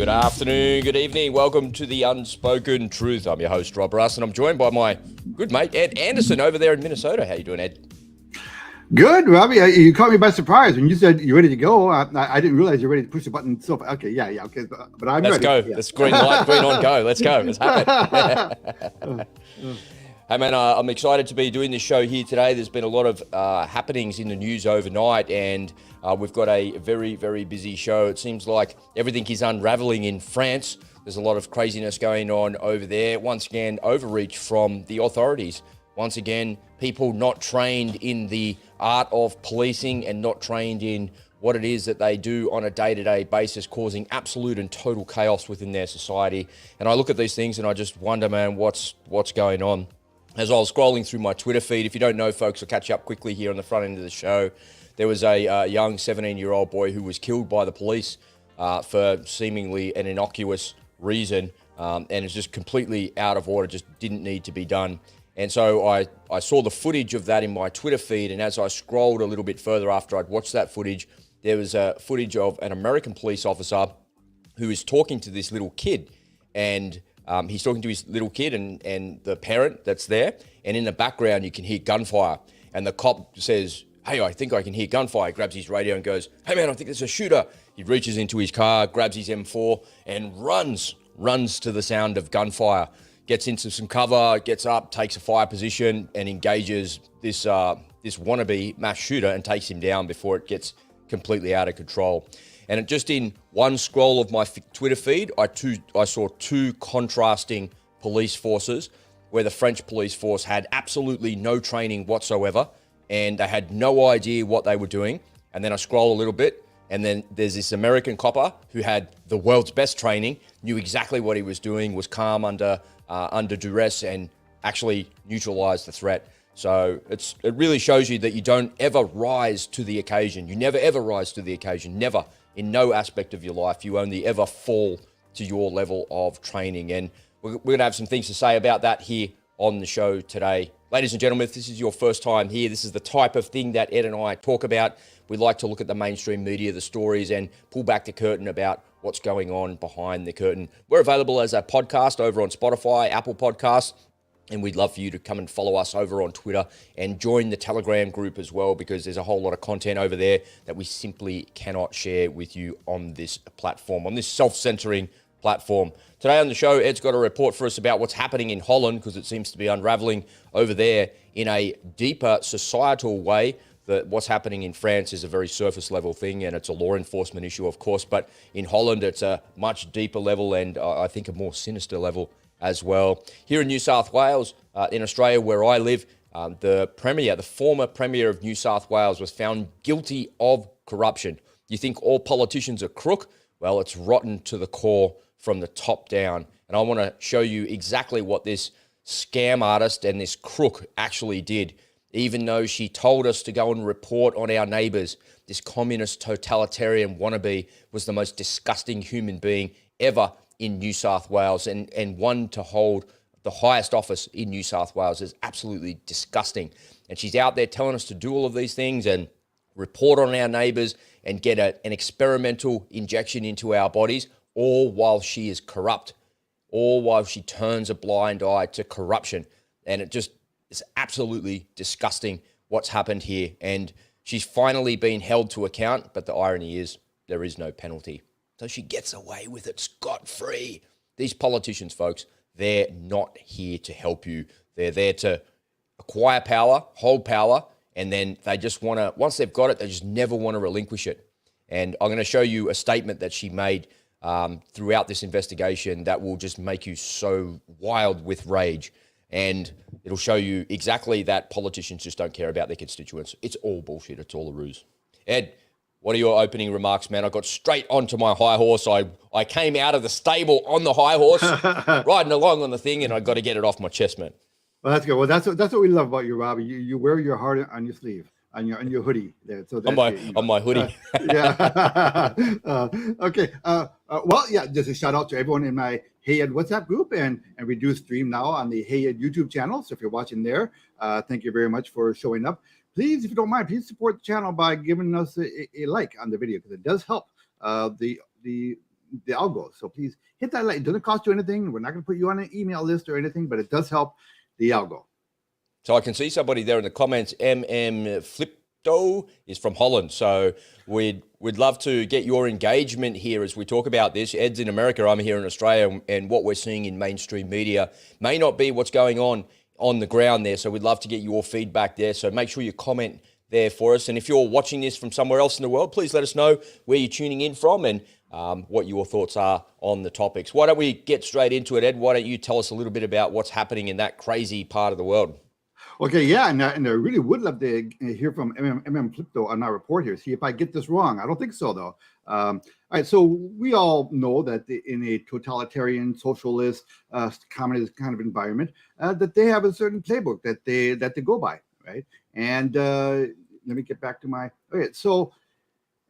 Good afternoon, good evening. Welcome to The Unspoken Truth. I'm your host, Rob Russ, and I'm joined by my good mate, Ed Anderson, over there in Minnesota. How you doing, Ed? Good, Robbie. You caught me by surprise when you said you're ready to go. I didn't realize you're ready to push the button. So, okay, yeah, okay. But I'm Let's ready. go. Yeah. Let's green light, green on, go. Let's go. Let's have it. Hey, man, I'm excited to be doing this show here today. There's been a lot of happenings in the news overnight, and we've got a very, very busy show. It seems like everything is unraveling in France. There's a lot of craziness going on over there. Once again, overreach from the authorities. Once again, people not trained in the art of policing and not trained in what it is that they do on a day-to-day basis, causing absolute and total chaos within their society. And I look at these things and I just wonder, man, what's going on? As I was scrolling through my Twitter feed, if you don't know, folks, I'll catch you up quickly here on the front end of the show. There was a young 17-year-old boy who was killed by the police for seemingly an innocuous reason, and it's just completely out of order, just didn't need to be done. And so I saw the footage of that in my Twitter feed, and as I scrolled a little bit further after I'd watched that footage, there was a footage of an American police officer who is talking to this little kid, and he's talking to his little kid and the parent that's there, and in the background you can hear gunfire, and the cop says, "Hey, I think I can hear gunfire." He grabs his radio and goes, "Hey man, I think there's a shooter." He reaches into his car, grabs his M4 and runs to the sound of gunfire, gets into some cover, gets up, takes a fire position and engages this wannabe mass shooter and takes him down before it gets completely out of control. And just in one scroll of my Twitter feed, I saw two contrasting police forces, where the French police force had absolutely no training whatsoever, and they had no idea what they were doing. And then I scroll a little bit, and then there's this American copper who had the world's best training, knew exactly what he was doing, was calm under duress, and actually neutralized the threat. So it really shows you that you don't ever rise to the occasion. You never ever rise to the occasion. Never. In no aspect of your life, you only ever fall to your level of training. And we're going to have some things to say about that here on the show today. Ladies and gentlemen, if this is your first time here, this is the type of thing that Ed and I talk about. We like to look at the mainstream media, the stories, and pull back the curtain about what's going on behind the curtain. We're available as a podcast over on Spotify, Apple Podcasts, and we'd love for you to come and follow us over on Twitter and join the Telegram group as well, because there's a whole lot of content over there that we simply cannot share with you on this platform, on this self-centering platform. Today on the show, Ed's got a report for us about what's happening in Holland, because it seems to be unraveling over there in a deeper societal way. What's happening in France is a very surface level thing, and it's a law enforcement issue, of course, but in Holland, it's a much deeper level, and I think a more sinister level as well. Here in New South Wales, in Australia, where I live, the former Premier of New South Wales was found guilty of corruption. You think all politicians are crook? Well, it's rotten to the core from the top down. And I want to show you exactly what this scam artist and this crook actually did. Even though she told us to go and report on our neighbours, this communist totalitarian wannabe was the most disgusting human being ever in New South Wales, and one to hold the highest office in New South Wales is absolutely disgusting. And she's out there telling us to do all of these things and report on our neighbours and get an experimental injection into our bodies, all while she is corrupt, all while she turns a blind eye to corruption. And it's absolutely disgusting what's happened here. And she's finally been held to account, but the irony is there is no penalty. So she gets away with it scot-free. These politicians, folks, they're not here to help you. They're there to acquire power, hold power, and then they just want to, once they've got it, they just never want to relinquish it. And I'm going to show you a statement that she made throughout this investigation that will just make you so wild with rage. And it'll show you exactly that politicians just don't care about their constituents. It's all bullshit. It's all a ruse. Ed, what are your opening remarks, man? I got straight onto my high horse. I came out of the stable on the high horse, riding along on the thing, and I got to get it off my chest, man. Well, that's good. Well, that's what we love about you, Robbie. You wear your heart on your sleeve, on your hoodie there. So on my hoodie. Yeah. Okay. Well, yeah. Just a shout out to everyone in my Hey Ed WhatsApp group, and we do stream now on the Hey Ed YouTube channel. So if you're watching there, thank you very much for showing up. Please, if you don't mind, please support the channel by giving us a like on the video, because it does help the the algo. So please hit that like. It doesn't cost you anything. We're not going to put you on an email list or anything, but it does help the algo. So I can see somebody there in the comments. Flipto is from Holland. So we'd love to get your engagement here as we talk about this. Ed's in America, I'm here in Australia, and what we're seeing in mainstream media may not be what's going on the ground there. So we'd love to get your feedback there. So make sure you comment there for us. And if you're watching this from somewhere else in the world, please let us know where you're tuning in from and what your thoughts are on the topics. Why don't we get straight into it, Ed? Why don't you tell us a little bit about what's happening in that crazy part of the world? Okay, yeah, and I really would love to hear from Flipto on our report here. See if I get this wrong. I don't think so, though. All right, so we all know that in a totalitarian, socialist, communist kind of environment, that they have a certain playbook that they go by, right? And let me get back to my. Okay, so,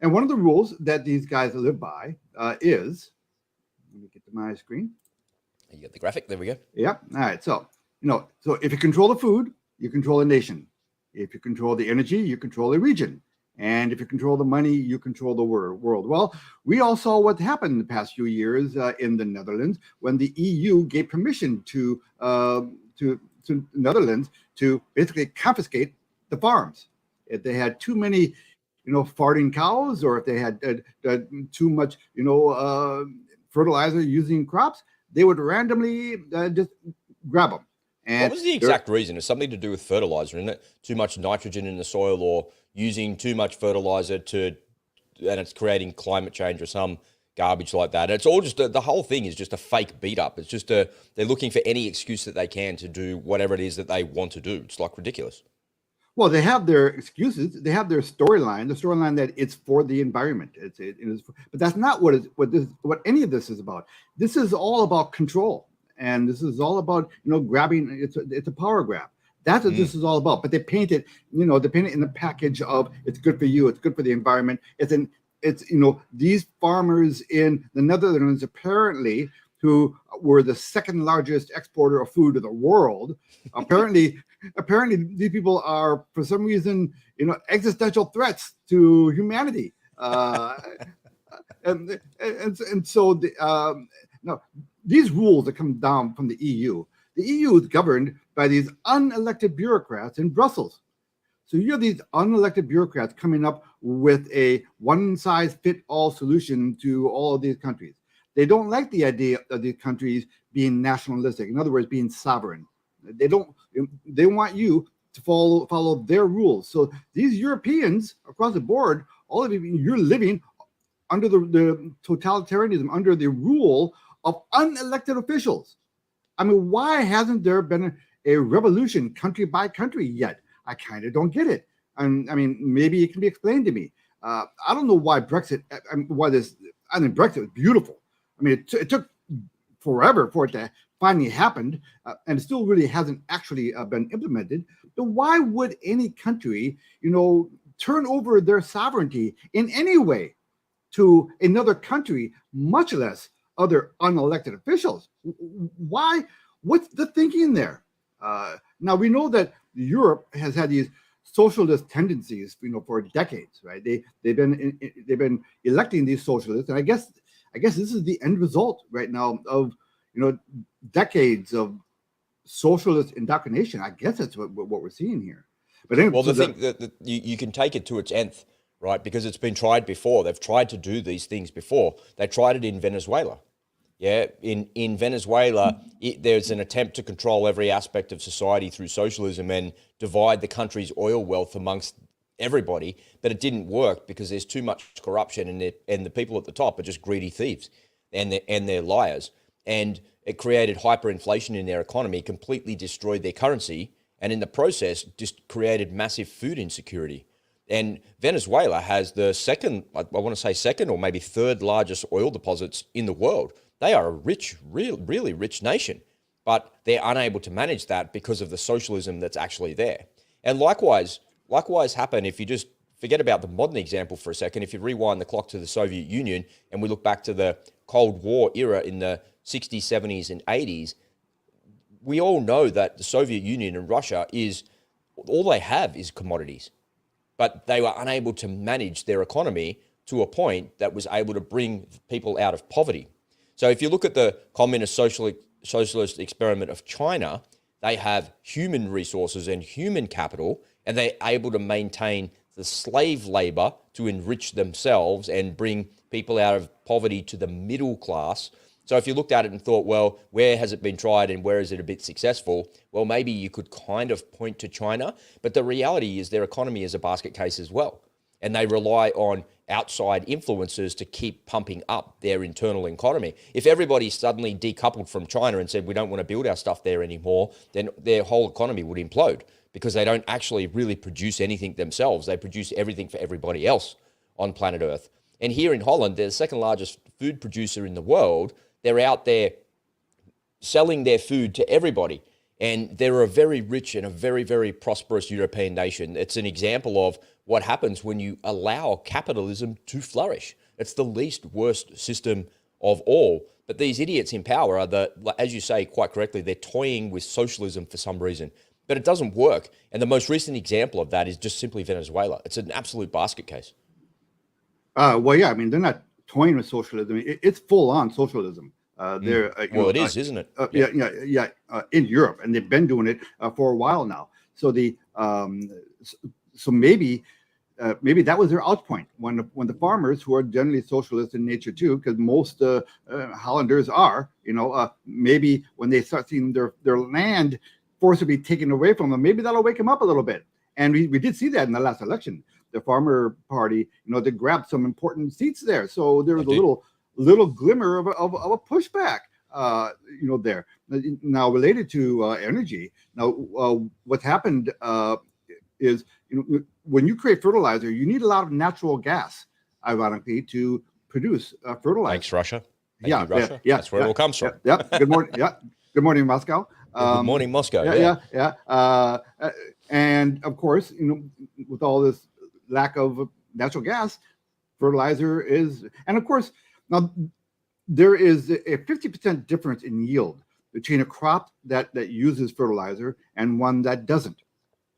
and one of the rules that these guys live by is, let me get to my screen. You got the graphic. There we go. Yeah. All right. So so if you control the food, you control a nation. If you control the energy, you control a region. And if you control the money, you control the world. Well, we all saw what happened in the past few years in the Netherlands when the EU gave permission to Netherlands to basically confiscate the farms. If they had too many, farting cows, or if they had too much, fertilizer using crops, they would randomly just grab them. And what was the exact reason? It's something to do with fertilizer, isn't it? Too much nitrogen in the soil, or using too much fertilizer and it's creating climate change or some garbage like that. It's all just the whole thing is just a fake beat up. It's just they're looking for any excuse that they can to do whatever it is that they want to do. It's like ridiculous. Well, they have their excuses. They have their storyline. The storyline that it's for the environment. It is, but that's not what any of this is about. This is all about control. And this is all about, grabbing. It's a power grab. That's what this is all about. But they paint it, in the package of it's good for you, it's good for the environment. It's these farmers in the Netherlands apparently, who were the second largest exporter of food to the world. Apparently these people are, for some reason, existential threats to humanity. And so no. These rules that come down from the EU is governed by these unelected bureaucrats in Brussels. So you have these unelected bureaucrats coming up with a one-size-fits-all solution to all of these countries. They don't like the idea of these countries being nationalistic. In other words, being sovereign. They want you to follow their rules. So these Europeans across the board, all of you, you're living under the totalitarianism, under the rule of unelected officials. I mean, why hasn't there been a revolution country by country yet? I kind of don't get it. And I mean, maybe it can be explained to me. I don't know why Brexit. Brexit was beautiful. I mean, it took forever for it to finally happen, and it still really hasn't actually been implemented. But why would any country, turn over their sovereignty in any way to another country, much less other unelected officials? Why? What's the thinking there? Now we know that Europe has had these socialist tendencies, for decades, right? They've been electing these socialists, and I guess this is the end result right now of decades of socialist indoctrination. I guess that's what we're seeing here. But anyway, well, the thing that you can take it to its nth, right? Because it's been tried before. They've tried to do these things before. They tried it in Venezuela. Yeah, in Venezuela, there's an attempt to control every aspect of society through socialism and divide the country's oil wealth amongst everybody. But it didn't work because there's too much corruption, and the people at the top are just greedy thieves, and they're liars. And it created hyperinflation in their economy, completely destroyed their currency, and in the process, just created massive food insecurity. And Venezuela has the second or maybe third largest oil deposits in the world. They are a rich, really rich nation, but they're unable to manage that because of the socialism that's actually there. And likewise happen if you just forget about the modern example for a second. If you rewind the clock to the Soviet Union and we look back to the Cold War era in the 60s, 70s, and 80s, we all know that the Soviet Union and Russia all they have is commodities. But they were unable to manage their economy to a point that was able to bring people out of poverty. So if you look at the communist socialist experiment of China, they have human resources and human capital, and they're able to maintain the slave labor to enrich themselves and bring people out of poverty to the middle class. So if you looked at it and thought, well, where has it been tried and where is it a bit successful? Well, maybe you could kind of point to China, but the reality is their economy is a basket case as well. And they rely on outside influences to keep pumping up their internal economy. If everybody suddenly decoupled from China and said, we don't want to build our stuff there anymore, then their whole economy would implode, because they don't actually really produce anything themselves. They produce everything for everybody else on planet Earth. And here in Holland, they're the second largest food producer in the world. They're out there selling their food to everybody. And they're a very rich and a very, very prosperous European nation. It's an example of what happens when you allow capitalism to flourish. It's the least worst system of all. But these idiots in power are as you say quite correctly, they're toying with socialism for some reason. But it doesn't work. And the most recent example of that is just simply Venezuela. It's an absolute basket case. Well, yeah, I mean, they're not toying with socialism. It's full-on socialism. It is, isn't it? In Europe, and they've been doing it for a while now. So maybe that was their out point when the farmers, who are generally socialist in nature too, because most Hollanders are, maybe when they start seeing their land forcibly taken away from them, maybe that'll wake them up a little bit. And we did see that in the last election. The Farmer Party, they grabbed some important seats there. So there was a little glimmer of a pushback, there. Now, related to energy, what's happened is, when you create fertilizer, you need a lot of natural gas, ironically, to produce fertilizer. Thanks, Russia. Thank you, Russia. That's where it all comes from. Yeah. Good morning. Good morning, Moscow. Good morning, Moscow. And of course, with all this lack of natural gas, fertilizer is, and of course, now there is a 50% difference in yield between a crop that uses fertilizer and one that doesn't.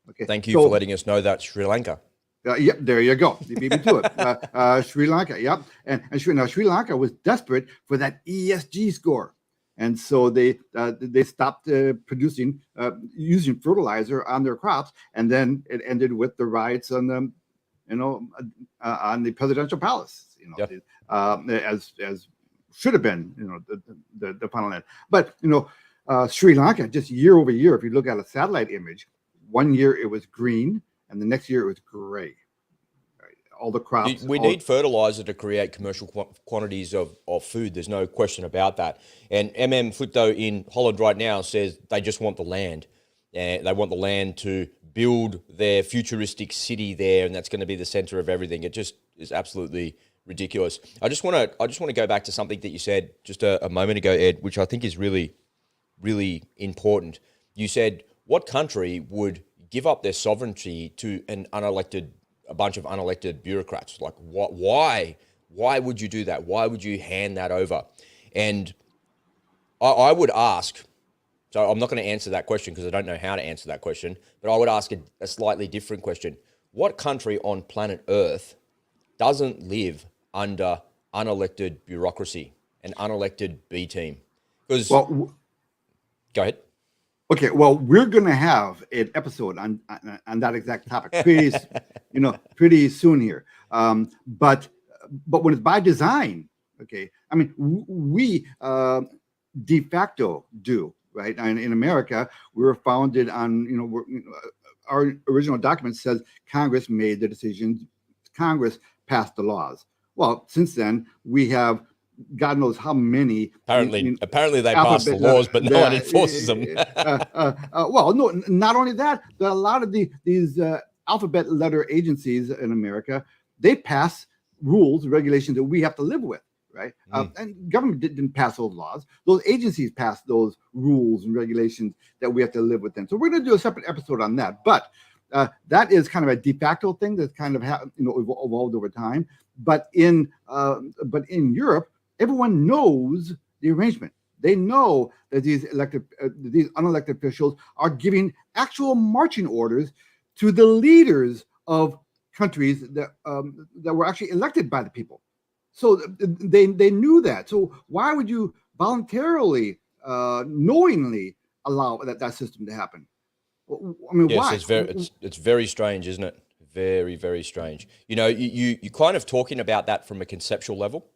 Okay. Thank you for letting us know that, Sri Lanka. Yep, there you go. You beat me to it. Sri Lanka, yep. And Sri Lanka was desperate for that ESG score. And so they stopped using fertilizer on their crops, and then it ended with the riots on the, on the presidential palace. As should have been, the final end. But Sri Lanka, just year over year, if you look at a satellite image, one year it was green, and the next year it was gray. All the crops. We need fertilizer to create commercial quantities of food. There's no question about that. And Flipto in Holland right now says they just want the land. And they want the land to build their futuristic city there, and that's going to be the center of everything. It just is absolutely ridiculous. I just want to go back to something that you said just a moment ago, Ed, which I think is really, really important. You said, what country would give up their sovereignty to a bunch of unelected bureaucrats? Like, why would you do that? Why would you hand that over? And I would ask, so I'm not going to answer that question because I don't know how to answer that question, but I would ask a slightly different question. What country on planet Earth doesn't live under unelected bureaucracy, an unelected B team? Because, go ahead. Okay, well, we're going to have an episode on that exact topic pretty soon here. But when it's by design, okay, I mean, we de facto do, right? And in America, we were founded on, our original document says Congress made the decisions, Congress passed the laws. Well, since then, we have God knows how many. Apparently they pass the laws, but no one enforces them. Well, no, not only that, but a lot of these alphabet letter agencies in America, they pass rules and regulations that we have to live with, right? And government didn't pass those laws. Those agencies pass those rules and regulations that we have to live with them. So we're going to do a separate episode on that. But that is kind of a de facto thing that's kind of evolved over time. But in Europe, everyone knows the arrangement. They know that these unelected officials are giving actual marching orders to the leaders of countries that were actually elected by the people. So they knew that. So why would you voluntarily, knowingly allow that system to happen? I mean, Yes, why? it's very strange, isn't it? Very, very strange. You know, you kind of talking about that from a conceptual level,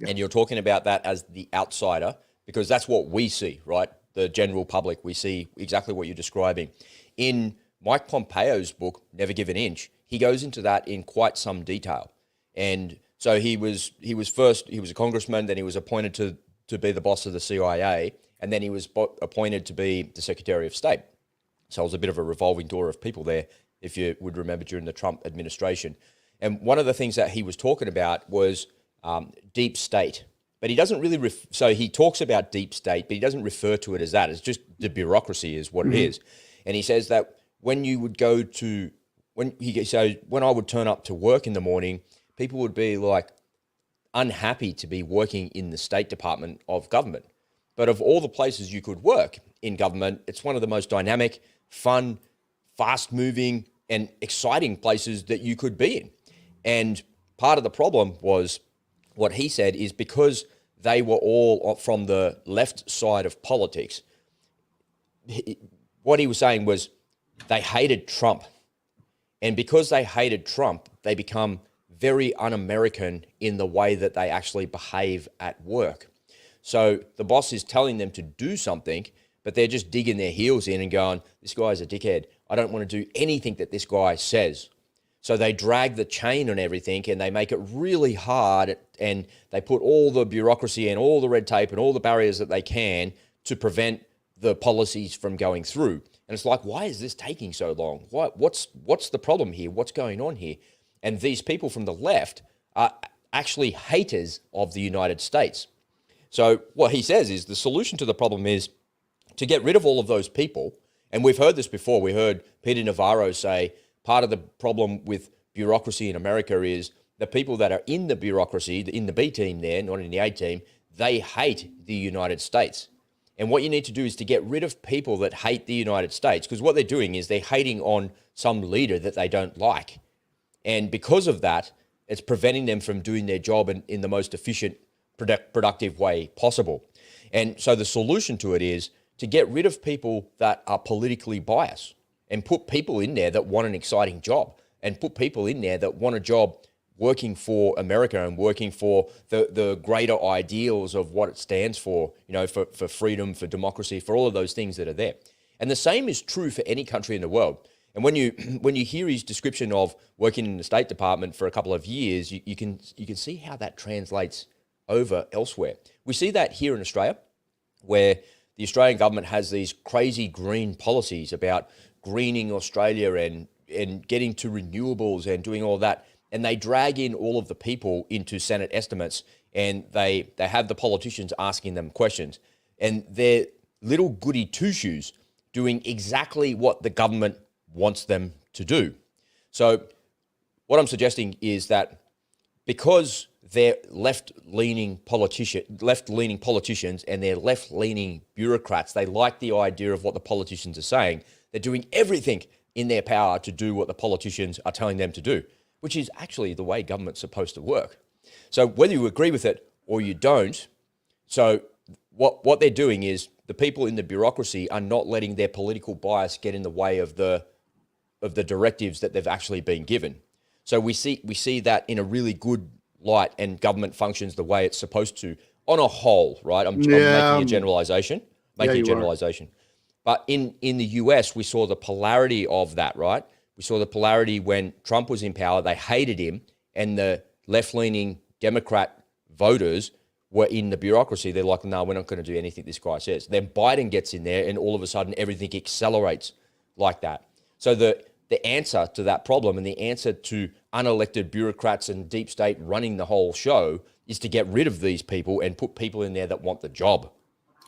and you're talking about that as the outsider, because that's what we see, right? The general public, we see exactly what you're describing. In Mike Pompeo's book, Never Give an Inch, he goes into that in quite some detail. And so he was a congressman, then he was appointed to be the boss of the CIA, and then he was appointed to be the Secretary of State. So it was a bit of a revolving door of people there, if you would remember, during the Trump administration. And one of the things that he was talking about was deep state. But he doesn't really, so he talks about deep state, but he doesn't refer to it as that. It's just the bureaucracy is what it is. And he says that when you would go to, when I would turn up to work in the morning, people would be like unhappy to be working in the State Department of government. But of all the places you could work in government, it's one of the most dynamic, fun, fast-moving, and exciting places that you could be in. And part of the problem was, what he said is, because they were all from the left side of politics, what he was saying was they hated Trump. And because they hated Trump, they become very un-American in the way that they actually behave at work. So the boss is telling them to do something, but they're just digging their heels in and going, this guy's a dickhead. I don't want to do anything that this guy says. So they drag the chain on everything, and they make it really hard, and they put all the bureaucracy and all the red tape and all the barriers that they can to prevent the policies from going through. And it's like, why is this taking so long? What's the problem here? What's going on here? And these people from the left are actually haters of the United States. So what he says is the solution to the problem is to get rid of all of those people. And we've heard this before. We heard Peter Navarro say part of the problem with bureaucracy in America is the people that are in the bureaucracy, in the B team there, not in the A team, they hate the United States. And what you need to do is to get rid of people that hate the United States, because what they're doing is they're hating on some leader that they don't like. And because of that, it's preventing them from doing their job in the most efficient, productive way possible. And so the solution to it is to get rid of people that are politically biased and put people in there that want an exciting job, and put people in there that want a job working for America and working for the greater ideals of what it stands for, you know, for freedom, for democracy, for all of those things that are there. And the same is true for any country in the world. And when you hear his description of working in the State Department for a couple of years, you can see how that translates over elsewhere. We see that here in Australia, where the Australian government has these crazy green policies about greening Australia and getting to renewables and doing all that. And they drag in all of the people into Senate estimates, and they have the politicians asking them questions. And they're little goody two-shoes doing exactly what the government wants them to do. So what I'm suggesting is that because they're left-leaning politicians and they're left-leaning bureaucrats, they like the idea of what the politicians are saying. They're doing everything in their power to do what the politicians are telling them to do, which is actually the way government's supposed to work. So whether you agree with it or you don't, so what they're doing is the people in the bureaucracy are not letting their political bias get in the way of the directives that they've actually been given. So we see that in a really good light, and government functions the way it's supposed to on a whole, right? I'm making a generalization. But in the US, we saw the polarity of that, right? We saw the polarity when Trump was in power. They hated him, and the left-leaning Democrat voters were in the bureaucracy. They're like, no, we're not going to do anything this guy says. Then Biden gets in there, and all of a sudden everything accelerates like that. So the answer to that problem, and the answer to unelected bureaucrats and deep state running the whole show, is to get rid of these people and put people in there that want the job.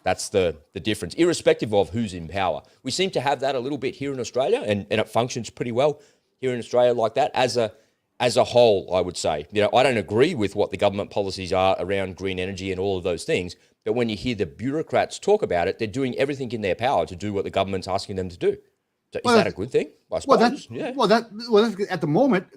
That's the difference, irrespective of who's in power. We seem to have that a little bit here in Australia, and it functions pretty well here in Australia like that as a whole, I would say. You know, I don't agree with what the government policies are around green energy and all of those things, but when you hear the bureaucrats talk about it, they're doing everything in their power to do what the government's asking them to do. So is that a good thing? I suppose. That's at the moment,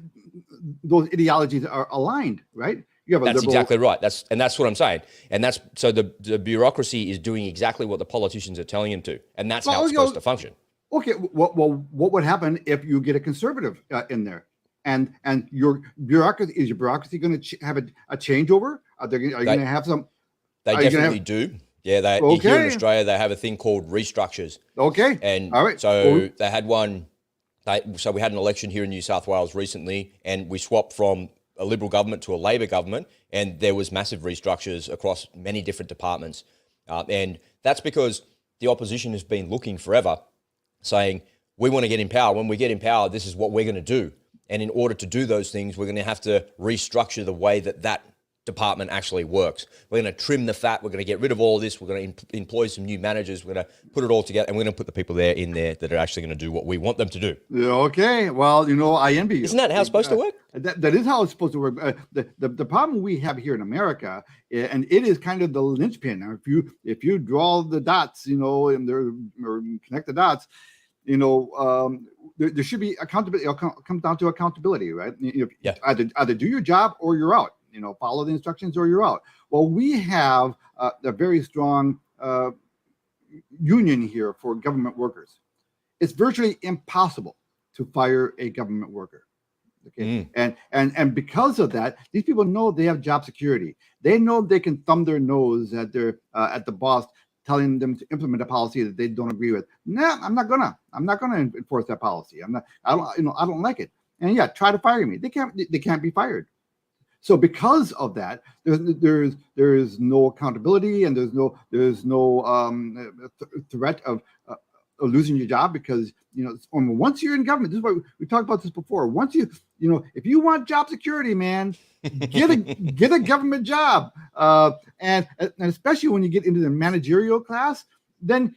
those ideologies are aligned, right? You have that's exactly right. That's what I'm saying. And that's so the bureaucracy is doing exactly what the politicians are telling him to, and that's how it's supposed to function. Okay, what would happen if you get a conservative in there, and your bureaucracy going to have a changeover? Are you going to have some? They definitely do. Yeah, here in Australia they have a thing called restructures. Okay, and all right. So they had one. So we had an election here in New South Wales recently, and we swapped from a Liberal government to a Labor government, and there was massive restructures across many different departments. And that's because the opposition has been looking forever, saying, we want to get in power. When we get in power, this is what we're going to do. And in order to do those things, we're going to have to restructure the way that department actually works. We're going to trim the fat. We're going to get rid of all this. We're going to employ some new managers. We're going to put it all together, and we're going to put the people in there that are actually going to do what we want them to do. Okay. Well, I envy you. Isn't that how it's supposed to work? That is how it's supposed to work. The problem we have here in America, and it is kind of the linchpin. Now, if you draw the dots, and or connect the dots, there should be accountability. It comes down to accountability, right? Either do your job or you're out. Follow the instructions or you're out. Well, we have a very strong union here for government workers. It's virtually impossible to fire a government worker. Okay, and because of that, these people know they have job security. They know they can thumb their nose at the boss, telling them to implement a policy that they don't agree with. Nah, I'm not gonna enforce that policy. I don't like it. And yeah, try to fire me. They can't be fired. So because of that, there's no accountability, and there's no threat of losing your job, because once you're in government, this is why we talked about this before. Once if you want job security, man, get a government job, and especially when you get into the managerial class, then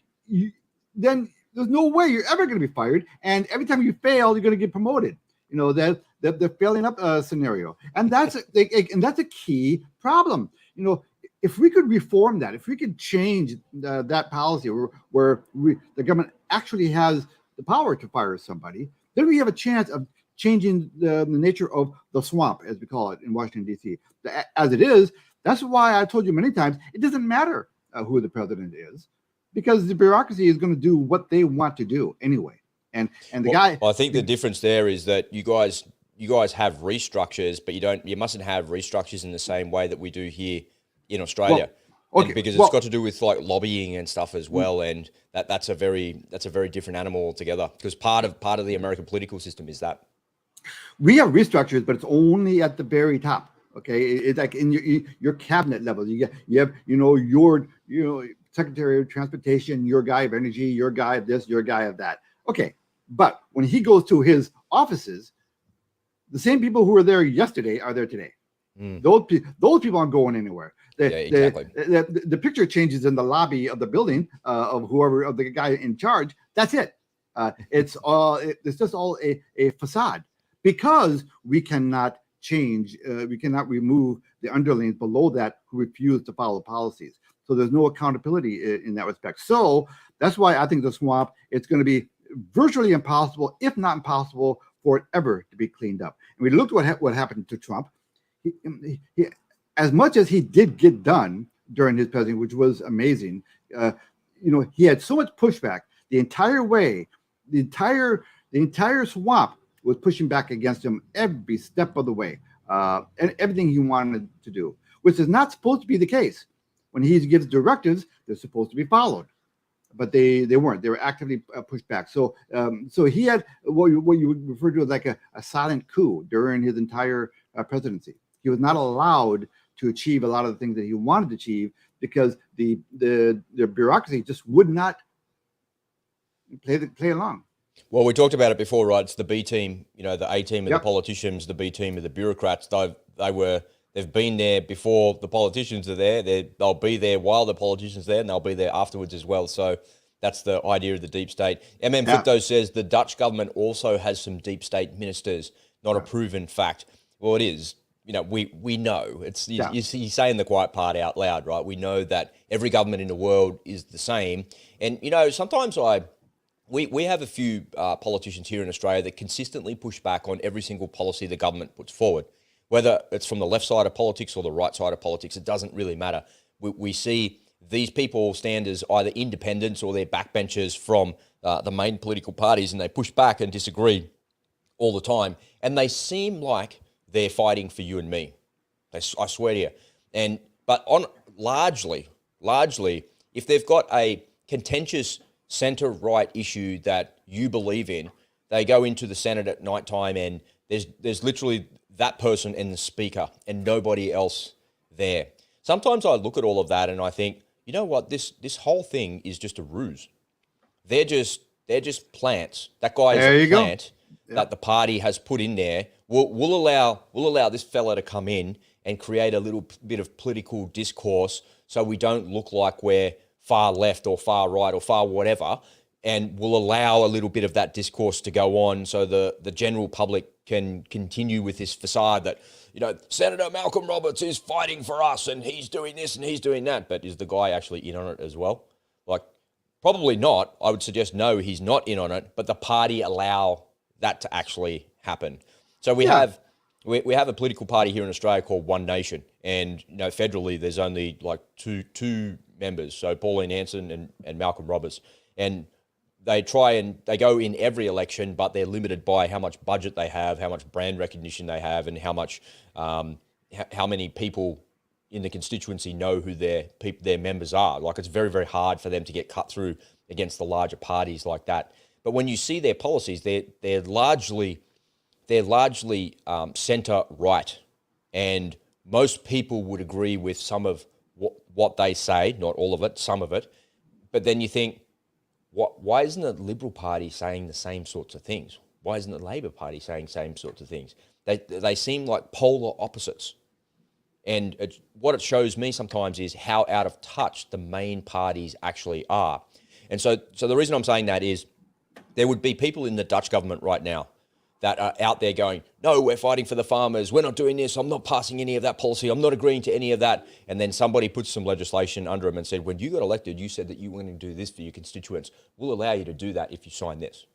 there's no way you're ever going to be fired, and every time you fail, you're going to get promoted. The failing up scenario, and that's a key problem. If we could reform that, if we could change that policy where the government actually has the power to fire somebody, then we have a chance of changing the nature of the swamp, as we call it in Washington, D.C. As it is, that's why I told you many times, it doesn't matter who the president is, because the bureaucracy is going to do what they want to do anyway. And I think the difference there is that you guys have restructures, but you mustn't have restructures in the same way that we do here in Australia. Because it's got to do with like lobbying and stuff as well, and that's a very different animal altogether. Because part of the American political system is that we have restructures, but it's only at the very top. Okay, it's like in your cabinet level. You have your Secretary of Transportation, your guy of energy, your guy of this, your guy of that. Okay, but when he goes to his offices, the same people who were there yesterday are there today. Those people aren't going anywhere. Exactly. The picture changes in the lobby of the building of the guy in charge. That's it. It's just all a facade, because we cannot change. We cannot remove the underlings below that who refuse to follow policies. So there's no accountability in that respect. So that's why I think the swamp, it's going to be virtually impossible, if not impossible, for it ever to be cleaned up. And we looked at what happened to Trump. He, as much as he did get done during his presidency, which was amazing, he had so much pushback the entire way. The entire swamp was pushing back against him every step of the way, and everything he wanted to do, which is not supposed to be the case. When he gives directives, they're supposed to be followed. But they weren't. They were actively pushed back. So he had what you would refer to as like a silent coup during his entire presidency. He was not allowed to achieve a lot of the things that he wanted to achieve, because the bureaucracy just would not play along. Well, we talked about it before, right? It's the B team, the A team of the politicians, the B team of the bureaucrats. They've been there before the politicians are there. They'll be there while the politicians are there, and they'll be there afterwards as well. So that's the idea of the deep state. Flicto says the Dutch government also has some deep state ministers, not a proven fact. Well, it is. We know. He's saying the quiet part out loud, right? We know that every government in the world is the same. And, sometimes we have a few politicians here in Australia that consistently push back on every single policy the government puts forward. Whether it's from the left side of politics or the right side of politics, it doesn't really matter. We see these people stand as either independents or they're backbenchers from the main political parties, and they push back and disagree all the time. And they seem like they're fighting for you and me. I swear to you. But largely, if they've got a contentious centre-right issue that you believe in, they go into the Senate at night time and there's literally that person and the speaker and nobody else there. Sometimes I look at all of that and I think, you know what, this whole thing is just a ruse. They're just plants. That guy is a plant that the party has put in there. We'll allow this fella to come in and create a little bit of political discourse so we don't look like we're far left or far right or far whatever, and we'll allow a little bit of that discourse to go on so the general public can continue with this facade that, you know, Senator Malcolm Roberts is fighting for us and he's doing this and he's doing that. But is the guy actually in on it as well? Like, probably not. I would suggest no, he's not in on it, but the party allow that to actually happen. So we have a political party here in Australia called One Nation, and you know, federally there's only like two members, so Pauline Hanson and Malcolm Roberts, and they go in every election, but they're limited by how much budget they have, how much brand recognition they have, and how much how many people in the constituency know who their members are. Like, it's very, very hard for them to get cut through against the larger parties like that. But when you see their policies, they're largely centre right, and most people would agree with some of what they say, not all of it, some of it. But then you think, why isn't the Liberal Party saying the same sorts of things? Why isn't the Labor Party saying the same sorts of things? They seem like polar opposites. And what it shows me sometimes is how out of touch the main parties actually are. And so the reason I'm saying that is there would be people in the Dutch government right now that are out there going, no, we're fighting for the farmers. We're not doing this. I'm not passing any of that policy. I'm not agreeing to any of that. And then somebody puts some legislation under them and said, when you got elected, you said that you were going to do this for your constituents. We'll allow you to do that if you sign this.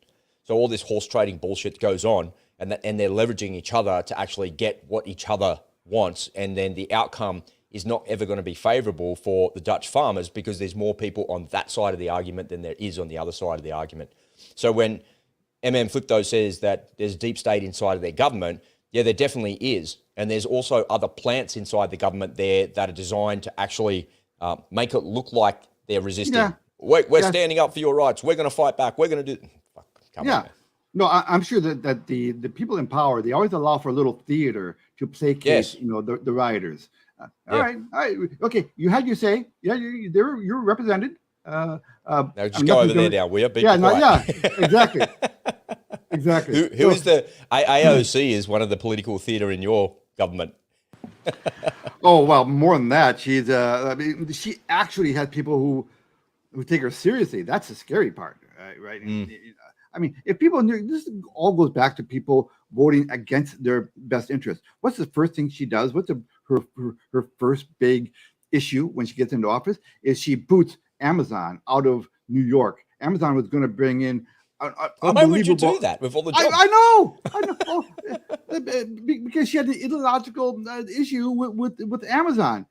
So all this horse trading bullshit goes on, and they're leveraging each other to actually get what each other wants. And then the outcome is not ever going to be favourable for the Dutch farmers because there's more people on that side of the argument than there is on the other side of the argument. So when Flipto says that there's deep state inside of their government, yeah, there definitely is. And there's also other plants inside the government there that are designed to actually make it look like they're resisting. Yeah. We're standing up for your rights. We're going to fight back. We're going to do... Fuck, come on, man. No, I'm sure that the people in power, they always allow for a little theater to placate, the rioters. All right. Okay, you had your say. Yeah, you're represented. Now just go over there now, will you? Exactly. Exactly. Who is the AOC is one of the political theatre in your government? Oh, well, more than that. She's she actually has people who take her seriously. That's the scary part, right? I mean, if people knew, this all goes back to people voting against their best interest. What's the first thing she does? What's her first big issue when she gets into office? Is she boots Amazon out of New York. Amazon was going to bring in why would you do that with all the jobs? I know. Because she had the ideological issue with Amazon.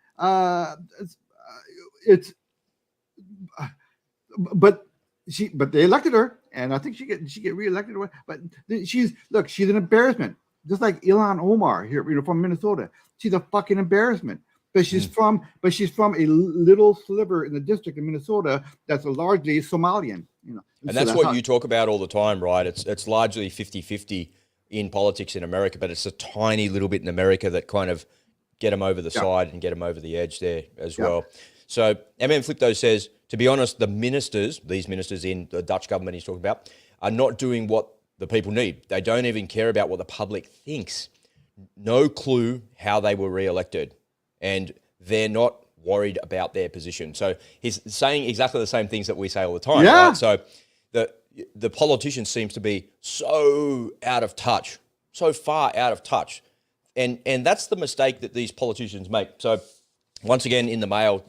But they elected her, and I think she get reelected. But she's an embarrassment, just like Ilhan Omar here, from Minnesota. She's a fucking embarrassment. But she's from a little sliver in the district in Minnesota that's largely Somalian. And that's what you talk about all the time, right? It's largely 50-50 in politics in America, but it's a tiny little bit in America that kind of get them over the side and get them over the edge there as well. So Flipto says, to be honest, these ministers in the Dutch government he's talking about, are not doing what the people need. They don't even care about what the public thinks. No clue how they were re-elected. And they're not worried about their position. So he's saying exactly the same things that we say all the time. Yeah. Right? So the politician seems to be so out of touch, so far out of touch. And that's the mistake that these politicians make. So once again, in the mail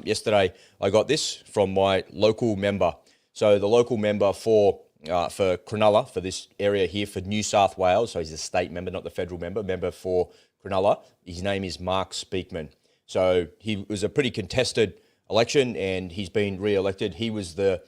yesterday, I got this from my local member. So the local member for for Cronulla, for this area here, for New South Wales. So he's a state member, not the federal member for Cronulla. His name is Mark Speakman. So he was a pretty contested election, and he's been re-elected. He was the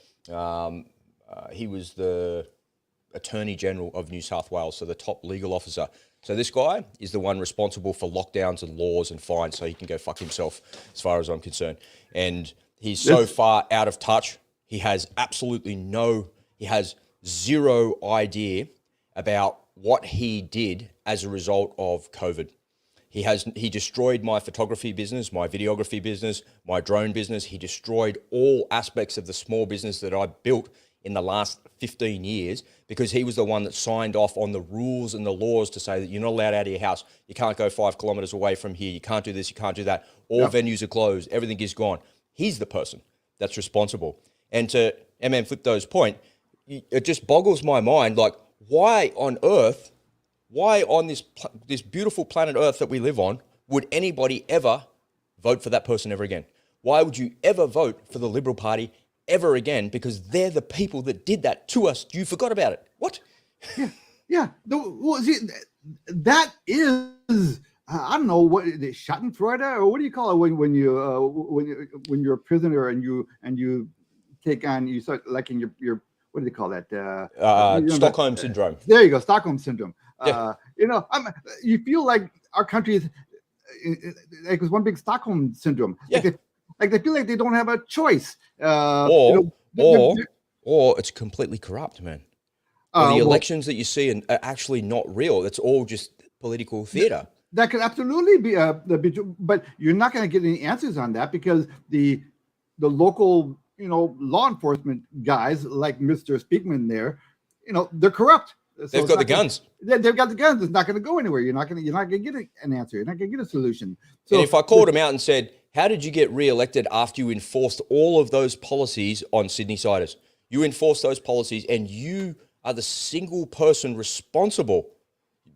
Attorney General of New South Wales, so the top legal officer. So this guy is the one responsible for lockdowns and laws and fines, so he can go fuck himself as far as I'm concerned. And he's so far out of touch. He has zero idea about what he did as a result of COVID. He destroyed my photography business, my videography business, my drone business. He destroyed all aspects of the small business that I built in the last 15 years because he was the one that signed off on the rules and the laws to say that you're not allowed out of your house. You can't go 5 kilometers away from here. You can't do this. You can't do that. All venues are closed. Everything is gone. He's the person that's responsible. And to Flipto's point, it just boggles my mind. Like, why on this beautiful planet Earth that we live on, would anybody ever vote for that person ever again? Why would you ever vote for the Liberal Party ever again? Because they're the people that did that to us. You forgot about it. What? Yeah. Well, see, that is, I don't know, what the Schadenfreude, or what do you call it when you're a prisoner and you take on, you start liking your what do they call that? Stockholm syndrome. There you go, Stockholm syndrome. Yeah. You feel like our country is like it's one big Stockholm syndrome. Yeah. Like they feel like they don't have a choice. Or it's completely corrupt, man. The elections that you see are actually not real. It's all just political theater. That could absolutely be but you're not going to get any answers on that because the local law enforcement guys like Mr. Speakman there, they're corrupt. So they've got the guns. They've got the guns. It's not going to go anywhere. You're not going to get an answer. You're not going to get a solution. So and if I called him out and said, how did you get re-elected after you enforced all of those policies on Sydney Siders? You enforced those policies and you are the single person responsible,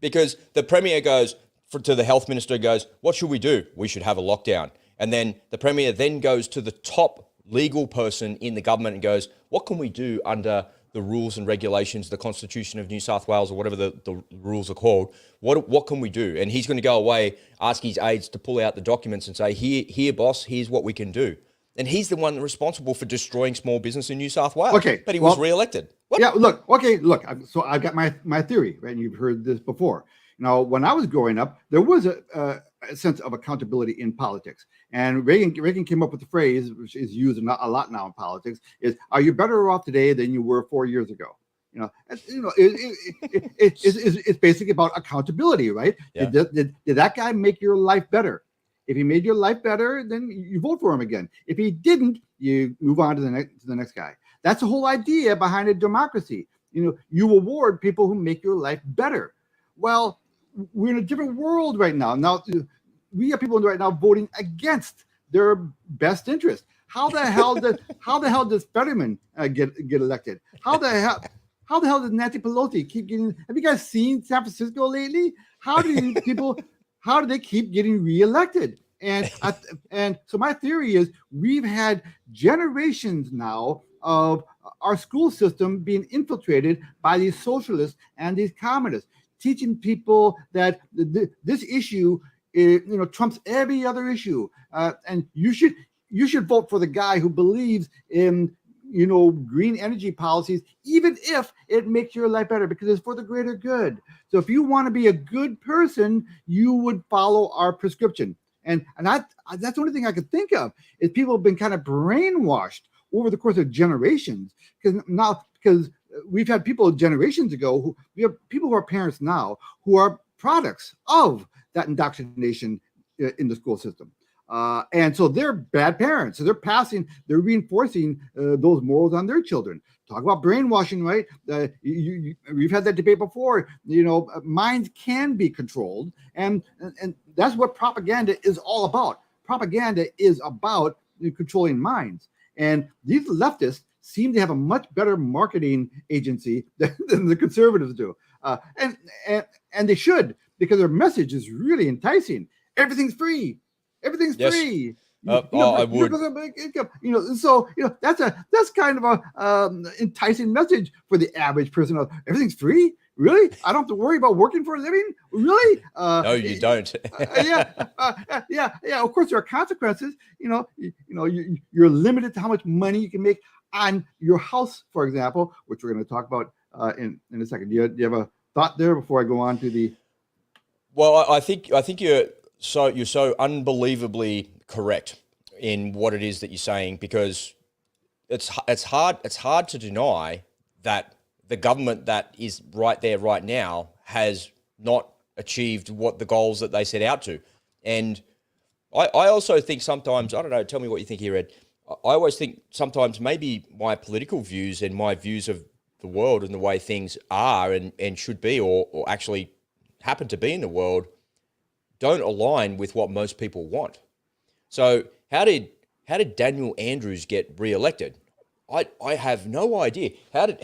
because the Premier goes to the Health Minister, goes, what should we do? We should have a lockdown. And then the Premier then goes to the top legal person in the government and goes, what can we do under the rules and regulations, the Constitution of New South Wales, or whatever the rules are called? What can we do? And he's going to go away, ask his aides to pull out the documents and say, here, boss, here's what we can do. And he's the one responsible for destroying small business in New South Wales. Okay, but he was re-elected. What? Yeah, look. So I've got my theory, right? And you've heard this before. When I was growing up, there was a sense of accountability in politics. And Reagan came up with the phrase, which is used a lot now in politics, is, are you better off today than you were 4 years ago? It's basically about accountability, right? Yeah. Did that guy make your life better? If he made your life better, then you vote for him again. If he didn't, you move on to the next guy. That's the whole idea behind a democracy. You award people who make your life better. Well, we're in a different world right now. Now, we have people right now voting against their best interest. How the hell does Fetterman get elected? How the hell does Nancy Pelosi keep getting? Have you guys seen San Francisco lately? How do they keep getting reelected? And so my theory is we've had generations now of our school system being infiltrated by these socialists and these communists, teaching people that this issue trumps every other issue, and you should vote for the guy who believes in green energy policies, even if it makes your life better, because it's for the greater good. So if you want to be a good person, you would follow our prescription. And that's the only thing I could think of is people have been kind of brainwashed over the course of generations, because we've had people generations ago we have people who are parents now who are products of that indoctrination in the school system. And so they're bad parents. So they're reinforcing those morals on their children. Talk about brainwashing, right? We've had that debate before. Minds can be controlled. And that's what propaganda is all about. Propaganda is about controlling minds. And these leftists seem to have a much better marketing agency than the conservatives do. And they should, because their message is really enticing. Everything's free. Everything's free. I would. So that's kind of a enticing message for the average person. Everything's free. Really? I don't have to worry about working for a living? Really? No, you don't. Yeah. Of course, there are consequences. You're limited to how much money you can make on your house, for example, which we're going to talk about in a second. Do you have a thought there before I go on to the? Well, I think you're so unbelievably correct in what it is that you're saying, because it's hard to deny that the government that is right there right now has not achieved what the goals that they set out to. And I also think sometimes, I don't know, tell me what you think here, Ed. I always think sometimes maybe my political views and my views of the world and the way things are and should be or actually happen to be in the world don't align with what most people want. So how did Daniel Andrews get re-elected? I have no idea. How did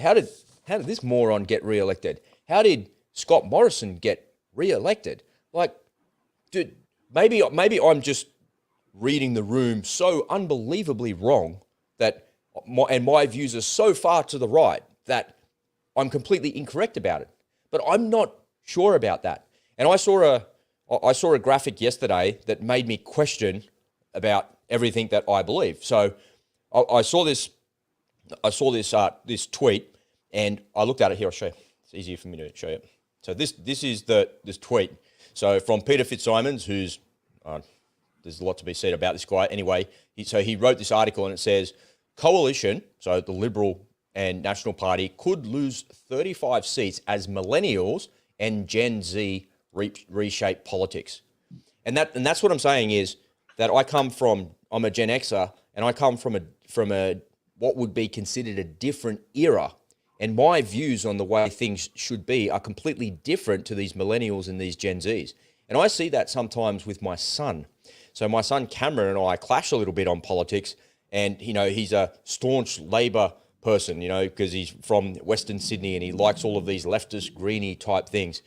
this moron get re-elected? How did Scott Morrison get re-elected? Like, dude, maybe I'm just reading the room so unbelievably wrong that my views are so far to the right that I'm completely incorrect about it. But I'm not sure about that. And I saw a graphic yesterday that made me question about everything that I believe. So I saw this tweet, and I looked at it here. I'll show you. It's easier for me to show you. So this is this tweet. So from Peter Fitzsimons, who's there's a lot to be said about this guy. Anyway, he wrote this article, and it says, Coalition, so the Liberal and National Party, could lose 35 seats as millennials and Gen Z reshape politics. And that's what I'm saying is that I'm a Gen Xer, and I come from a what would be considered a different era. And my views on the way things should be are completely different to these millennials and these Gen Zs. And I see that sometimes with my son. So my son Cameron and I clash a little bit on politics, and he's a staunch Labor person, because he's from Western Sydney and he likes all of these leftist greeny type things.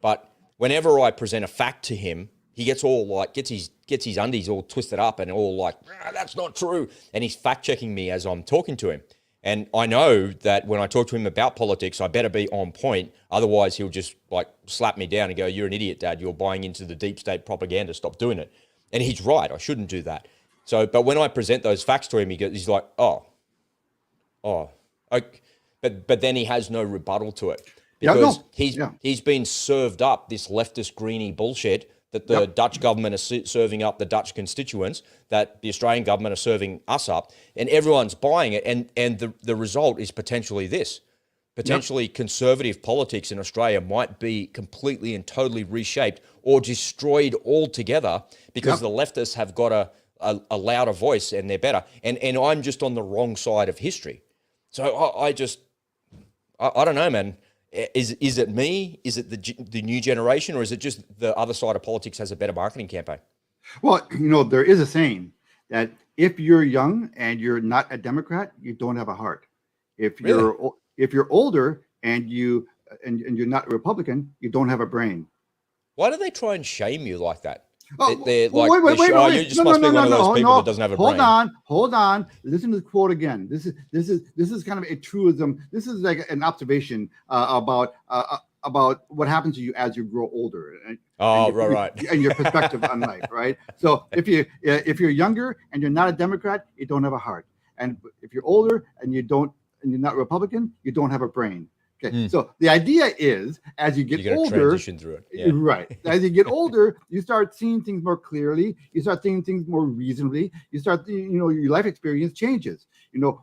But whenever I present a fact to him, he gets all like gets his undies all twisted up and all like, that's not true. And he's fact checking me as I'm talking to him. And I know that when I talk to him about politics, I better be on point. Otherwise, he'll just like slap me down and go, you're an idiot, Dad. You're buying into the deep state propaganda. Stop doing it. And he's right. I shouldn't do that. So, but when I present those facts to him, he's like, but then he has no rebuttal to it. Because he's been served up this leftist greeny bullshit that the Dutch government is serving up the Dutch constituents, that the Australian government are serving us up, and everyone's buying it. And the result is potentially this. Potentially conservative politics in Australia might be completely and totally reshaped or destroyed altogether because the leftists have got a louder voice and they're better. And I'm just on the wrong side of history. So I don't know, man. Is it me? Is it the new generation, or is it just the other side of politics has a better marketing campaign? Well, there is a saying that if you're young and you're not a Democrat, you don't have a heart. If you're older and you're not a Republican, you don't have a brain. Why do they try and shame you like that? Wait. You just must be one of those people that doesn't have a brain. Hold on. Listen to the quote again. This is kind of a truism. This is like an observation about what happens to you as you grow older. Right. And your perspective on life, right? So if you're younger and you're not a Democrat, you don't have a heart. And if you're older and you're not a Republican, you don't have a brain. Okay, so the idea is, as you get older, transition through it. Right? As you get older, you start seeing things more clearly. You start seeing things more reasonably. You start, your life experience changes.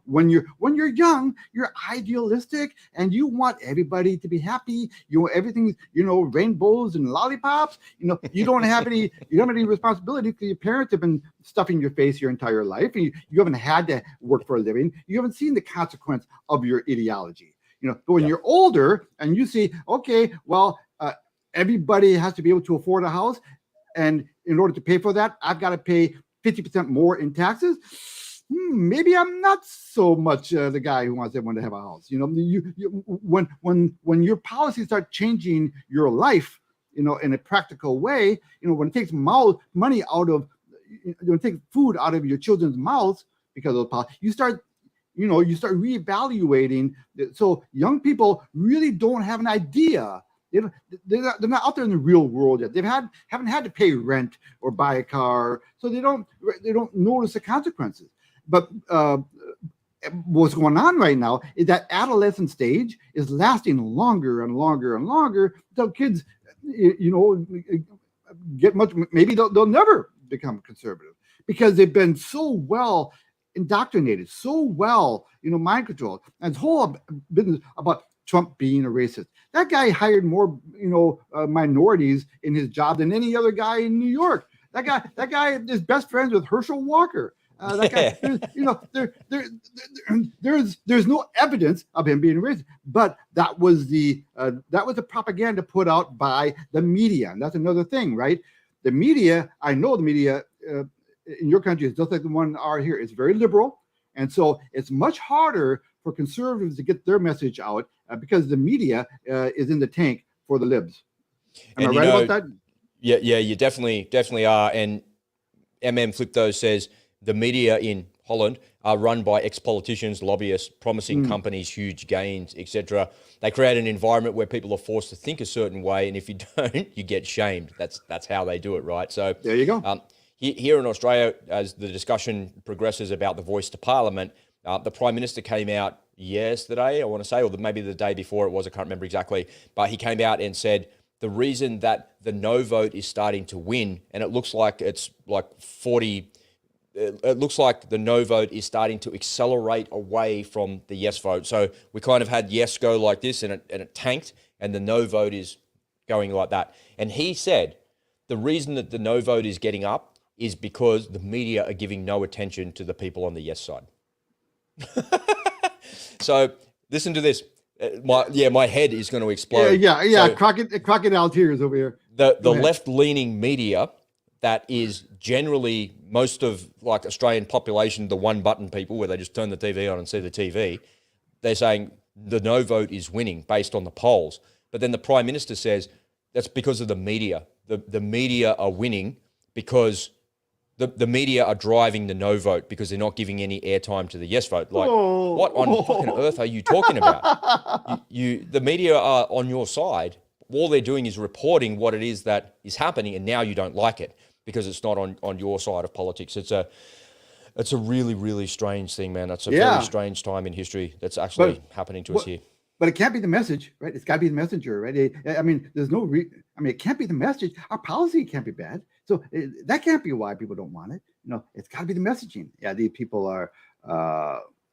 When you're young, you're idealistic and you want everybody to be happy. Everything's, rainbows and lollipops. You don't have any responsibility because your parents have been stuffing your face your entire life, and you haven't had to work for a living. You haven't seen the consequence of your ideology. But when you're older and you see, okay, well, everybody has to be able to afford a house, and in order to pay for that, I've got to pay 50% more in taxes. Maybe I'm not so much the guy who wants everyone to have a house. When your policies start changing your life, in a practical way, when it takes money out of take food out of your children's mouths because of the policy, you start reevaluating. So young people really don't have an idea. They're not out there in the real world yet. Haven't had to pay rent or buy a car, so they don't notice the consequences. But what's going on right now is that adolescent stage is lasting longer and longer and longer until kids, get much. Maybe they'll never become conservative because they've been so well indoctrinated, so well, mind controlled. And this whole business about Trump being a racist. That guy hired more, minorities in his job than any other guy in New York. That guy is best friends with Herschel Walker. That guy, there's no evidence of him being racist, but that was the propaganda put out by the media, and that's another thing, right? The media, I know the media in your country is just like the one are here. It's very liberal, and so it's much harder for conservatives to get their message out because the media is in the tank for the libs. Am I right about that? Yeah, you definitely are. And Flipto says the media in Holland are run by ex-politicians, lobbyists, promising companies huge gains, etc. They create an environment where people are forced to think a certain way, and if you don't, you get shamed. That's how they do it, right? So there you go. Here in Australia, as the discussion progresses about the voice to Parliament, the Prime Minister came out yesterday, I want to say, or maybe the day before it was, I can't remember exactly, but he came out and said the reason that the no vote is starting to win, and it looks like it's like 40, it looks like the no vote is starting to accelerate away from the yes vote. So we kind of had yes go like this and it tanked, and the no vote is going like that. And he said the reason that the no vote is getting up is because the media are giving no attention to the people on the yes side. So listen to this. My head is going to explode. Yeah. So crocodile tears over here. The left-leaning media that is generally most of like Australian population, the one-button people where they just turn the TV on and see the TV, they're saying the no vote is winning based on the polls. But then the Prime Minister says that's because of the media. The media are winning because the media are driving the no vote because they're not giving any airtime to the yes vote. Like, what on fucking earth are you talking about? The media are on your side. All they're doing is reporting what it is that is happening, and now you don't like it because it's not on your side of politics. It's a really, really strange thing, man. It's a very strange time in history that's actually happening to us here. But it can't be the message, right? It's got to be the messenger, right? There's no it can't be the message. Our policy can't be bad. So that can't be why people don't want it. It's got to be the messaging. Yeah, these people are.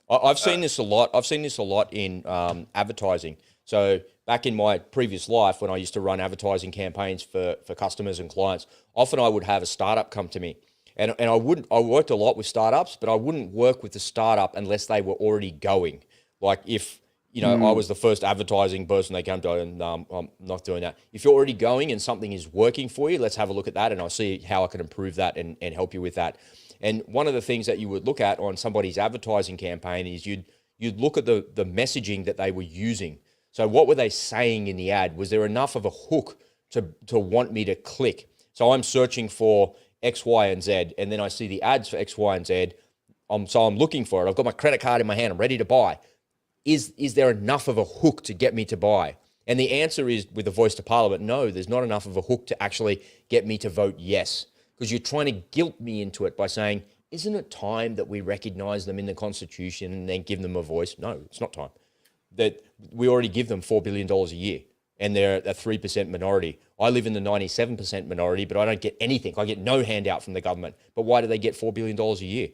I've seen this a lot. I've seen this a lot in advertising. So back in my previous life, when I used to run advertising campaigns for customers and clients, often I would have a startup come to me. And I worked a lot with startups, but I wouldn't work with the startup unless they were already going. Like if, I was the first advertising person they came to, and I'm not doing that. If you're already going and something is working for you, let's have a look at that, and I'll see how I can improve that and help you with that. And one of the things that you would look at on somebody's advertising campaign is you'd look at the messaging that they were using. So what were they saying in the ad? Was there enough of a hook to want me to click? So I'm searching for X, Y, and Z, and then I see the ads for X, Y, and Z. So I'm looking for it. I've got my credit card in my hand. I'm ready to buy. Is there enough of a hook to get me to buy? And the answer is, with the voice to Parliament, no, there's not enough of a hook to actually get me to vote yes. Because you're trying to guilt me into it by saying, isn't it time that we recognise them in the Constitution and then give them a voice? No, it's not time. That we already give them $4 billion a year, and they're a 3% minority. I live in the 97% minority, but I don't get anything. I get no handout from the government. But why do they get $4 billion a year?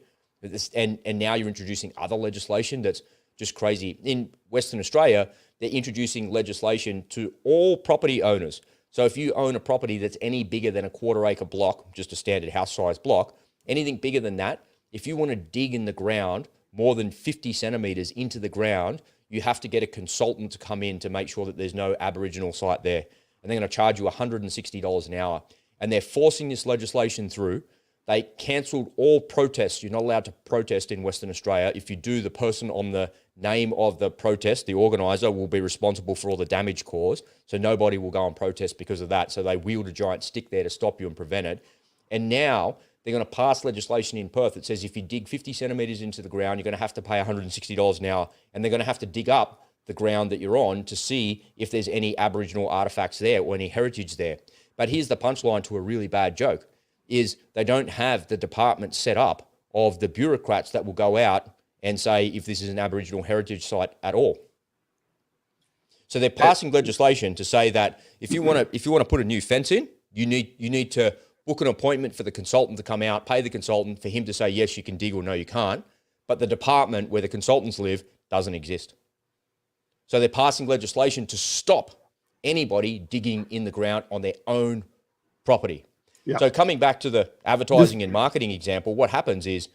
And now you're introducing other legislation that's just crazy. In Western Australia, they're introducing legislation to all property owners. So if you own a property that's any bigger than a quarter-acre block, just a standard house-size block, anything bigger than that, if you want to dig in the ground more than 50 centimetres into the ground, you have to get a consultant to come in to make sure that there's no Aboriginal site there. And they're going to charge you $160 an hour. And they're forcing this legislation through. They cancelled all protests. You're not allowed to protest in Western Australia. If you do, the person on the name of the protest, the organiser, will be responsible for all the damage caused. So nobody will go and protest because of that. So they wield a giant stick there to stop you and prevent it. And now they're going to pass legislation in Perth that says if you dig 50 centimetres into the ground, you're going to have to pay $160 an hour, and they're going to have to dig up the ground that you're on to see if there's any Aboriginal artefacts there or any heritage there. But here's the punchline to a really bad joke, is they don't have the department set up of the bureaucrats that will go out and say if this is an Aboriginal heritage site at all. So they're passing legislation to say that if you want to put a new fence in, you need to book an appointment for the consultant to come out, pay the consultant for him to say yes you can dig or no you can't. But the department where the consultants live doesn't exist. So they're passing legislation to stop anybody digging in the ground on their own property. Yeah. So coming back to the advertising and marketing example, what happens is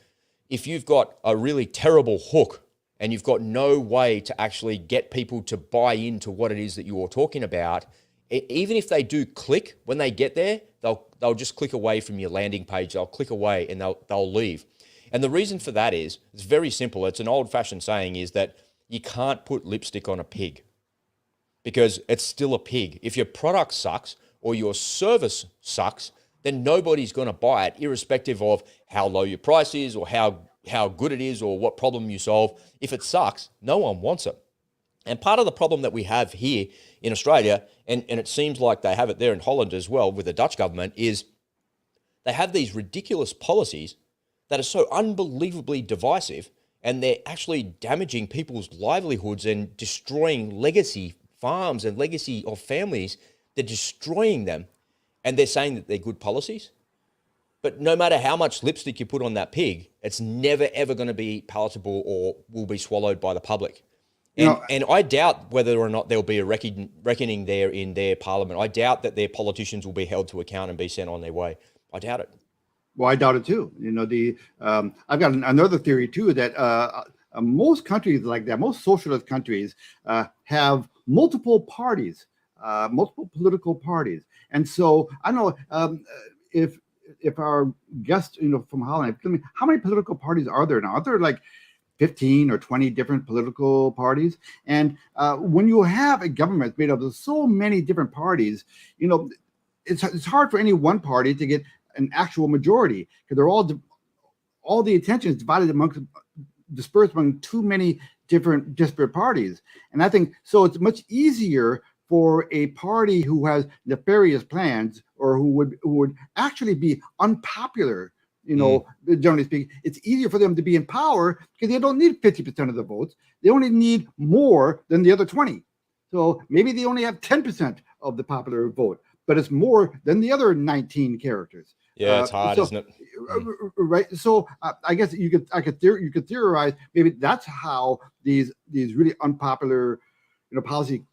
if you've got a really terrible hook and you've got no way to actually get people to buy into what it is that you're talking about, even if they do click, when they get there, they'll just click away from your landing page. They'll click away and they'll leave. And the reason for that is, it's very simple. It's an old-fashioned saying, is that you can't put lipstick on a pig because it's still a pig. If your product sucks or your service sucks, then nobody's going to buy it, irrespective of how low your price is or how good it is or what problem you solve. If it sucks, no one wants it. And part of the problem that we have here in Australia, and it seems like they have it there in Holland as well with the Dutch government, is they have these ridiculous policies that are so unbelievably divisive, and they're actually damaging people's livelihoods and destroying legacy farms and legacy of families. They're destroying them, and they're saying that they're good policies. But no matter how much lipstick you put on that pig, it's never, ever going to be palatable or will be swallowed by the public. And I doubt whether or not there'll be a reckoning there in their parliament. I doubt that their politicians will be held to account and be sent on their way. I doubt it. Well, I doubt it too. I've got another theory too, that most countries like that, most socialist countries, have multiple parties, multiple political parties. And so I don't know if our guest, from Holland, how many political parties are there now? Are there like 15 or 20 different political parties? And when you have a government made up of so many different parties, it's hard for any one party to get an actual majority because they're all the attention is dispersed among too many different disparate parties. And I think so it's much easier for a party who has nefarious plans or who would actually be unpopular, generally speaking, it's easier for them to be in power because they don't need 50% of the votes. They only need more than the other 20. So maybe they only have 10% of the popular vote, but it's more than the other 19 characters. Yeah, it's hard, isn't it? Right. So I guess you could theorize maybe that's how these really unpopular, policy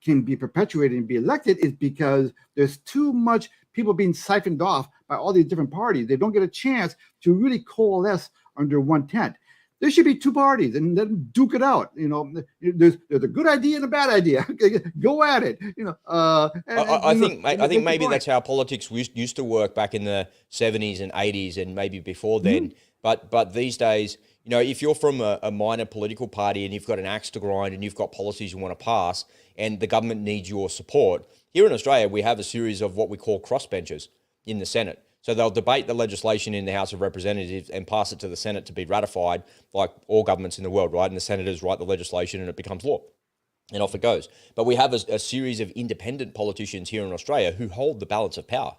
can be perpetuated and be elected, is because there's too much people being siphoned off by all these different parties. They don't get a chance to really coalesce under one tent. There should be two parties and then duke it out. There's a good idea and a bad idea. Go at it. I think maybe that's how politics used to work back in the 70s and 80s and maybe before then. Mm-hmm. But these days, if you're from a minor political party and you've got an axe to grind and you've got policies you want to pass and the government needs your support, here in Australia, we have a series of what we call crossbenchers in the Senate. So they'll debate the legislation in the House of Representatives and pass it to the Senate to be ratified, like all governments in the world, right? And the senators write the legislation and it becomes law. And off it goes. But we have a series of independent politicians here in Australia who hold the balance of power.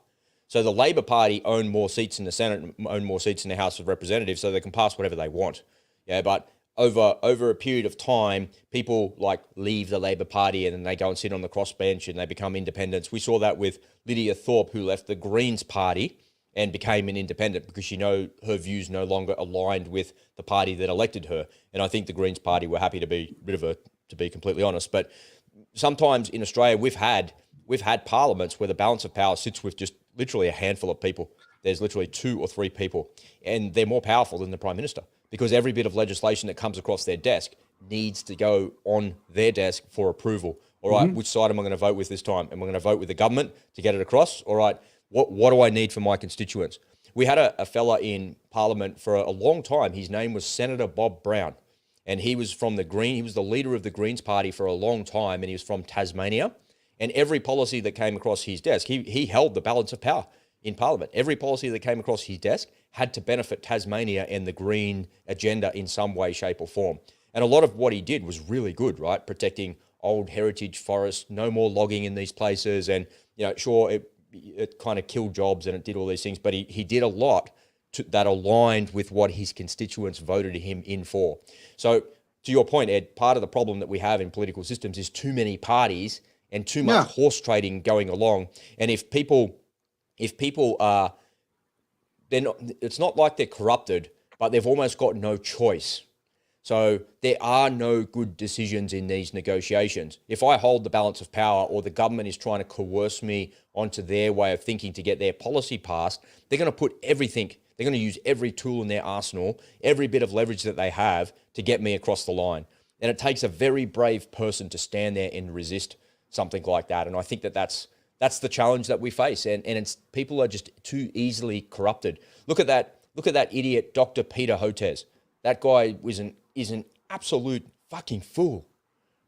So the Labor Party own more seats in the Senate, own more seats in the House of Representatives, so they can pass whatever they want. Yeah, but over a period of time, people leave the Labor Party and then they go and sit on the crossbench and they become independents. We saw that with Lydia Thorpe, who left the Greens Party and became an independent because her views no longer aligned with the party that elected her. And I think the Greens Party were happy to be rid of her, to be completely honest. But sometimes in Australia, we've had parliaments where the balance of power sits with just literally a handful of people. There's literally 2 or 3 people, and they're more powerful than the Prime Minister because every bit of legislation that comes across their desk needs to go on their desk for approval. All right, which side am I going to vote with this time? Am I going to vote with the government to get it across? All right, what do I need for my constituents? We had a fella in Parliament for a long time. His name was Senator Bob Brown, and he was from the Green. He was the leader of the Greens Party for a long time, and he was from Tasmania. And every policy that came across his desk, he held the balance of power. in Parliament. Every policy that came across his desk had to benefit Tasmania and the green agenda in some way, shape or form. And a lot of what he did was really good, right? Protecting old heritage forests, no more logging in these places. And, sure, it kind of killed jobs and it did all these things, but he did a lot that aligned with what his constituents voted him in for. So to your point, Ed, part of the problem that we have in political systems is too many parties and too much horse trading going along. And if people are, it's not like they're corrupted, but they've almost got no choice. So there are no good decisions in these negotiations. If I hold the balance of power or the government is trying to coerce me onto their way of thinking to get their policy passed, they're going to put everything, they're going to use every tool in their arsenal, every bit of leverage that they have to get me across the line. And it takes a very brave person to stand there and resist something like that. And I think that's the challenge that we face. And it's, people are just too easily corrupted. Look at that idiot, Dr. Peter Hotez. That guy is an absolute fucking fool.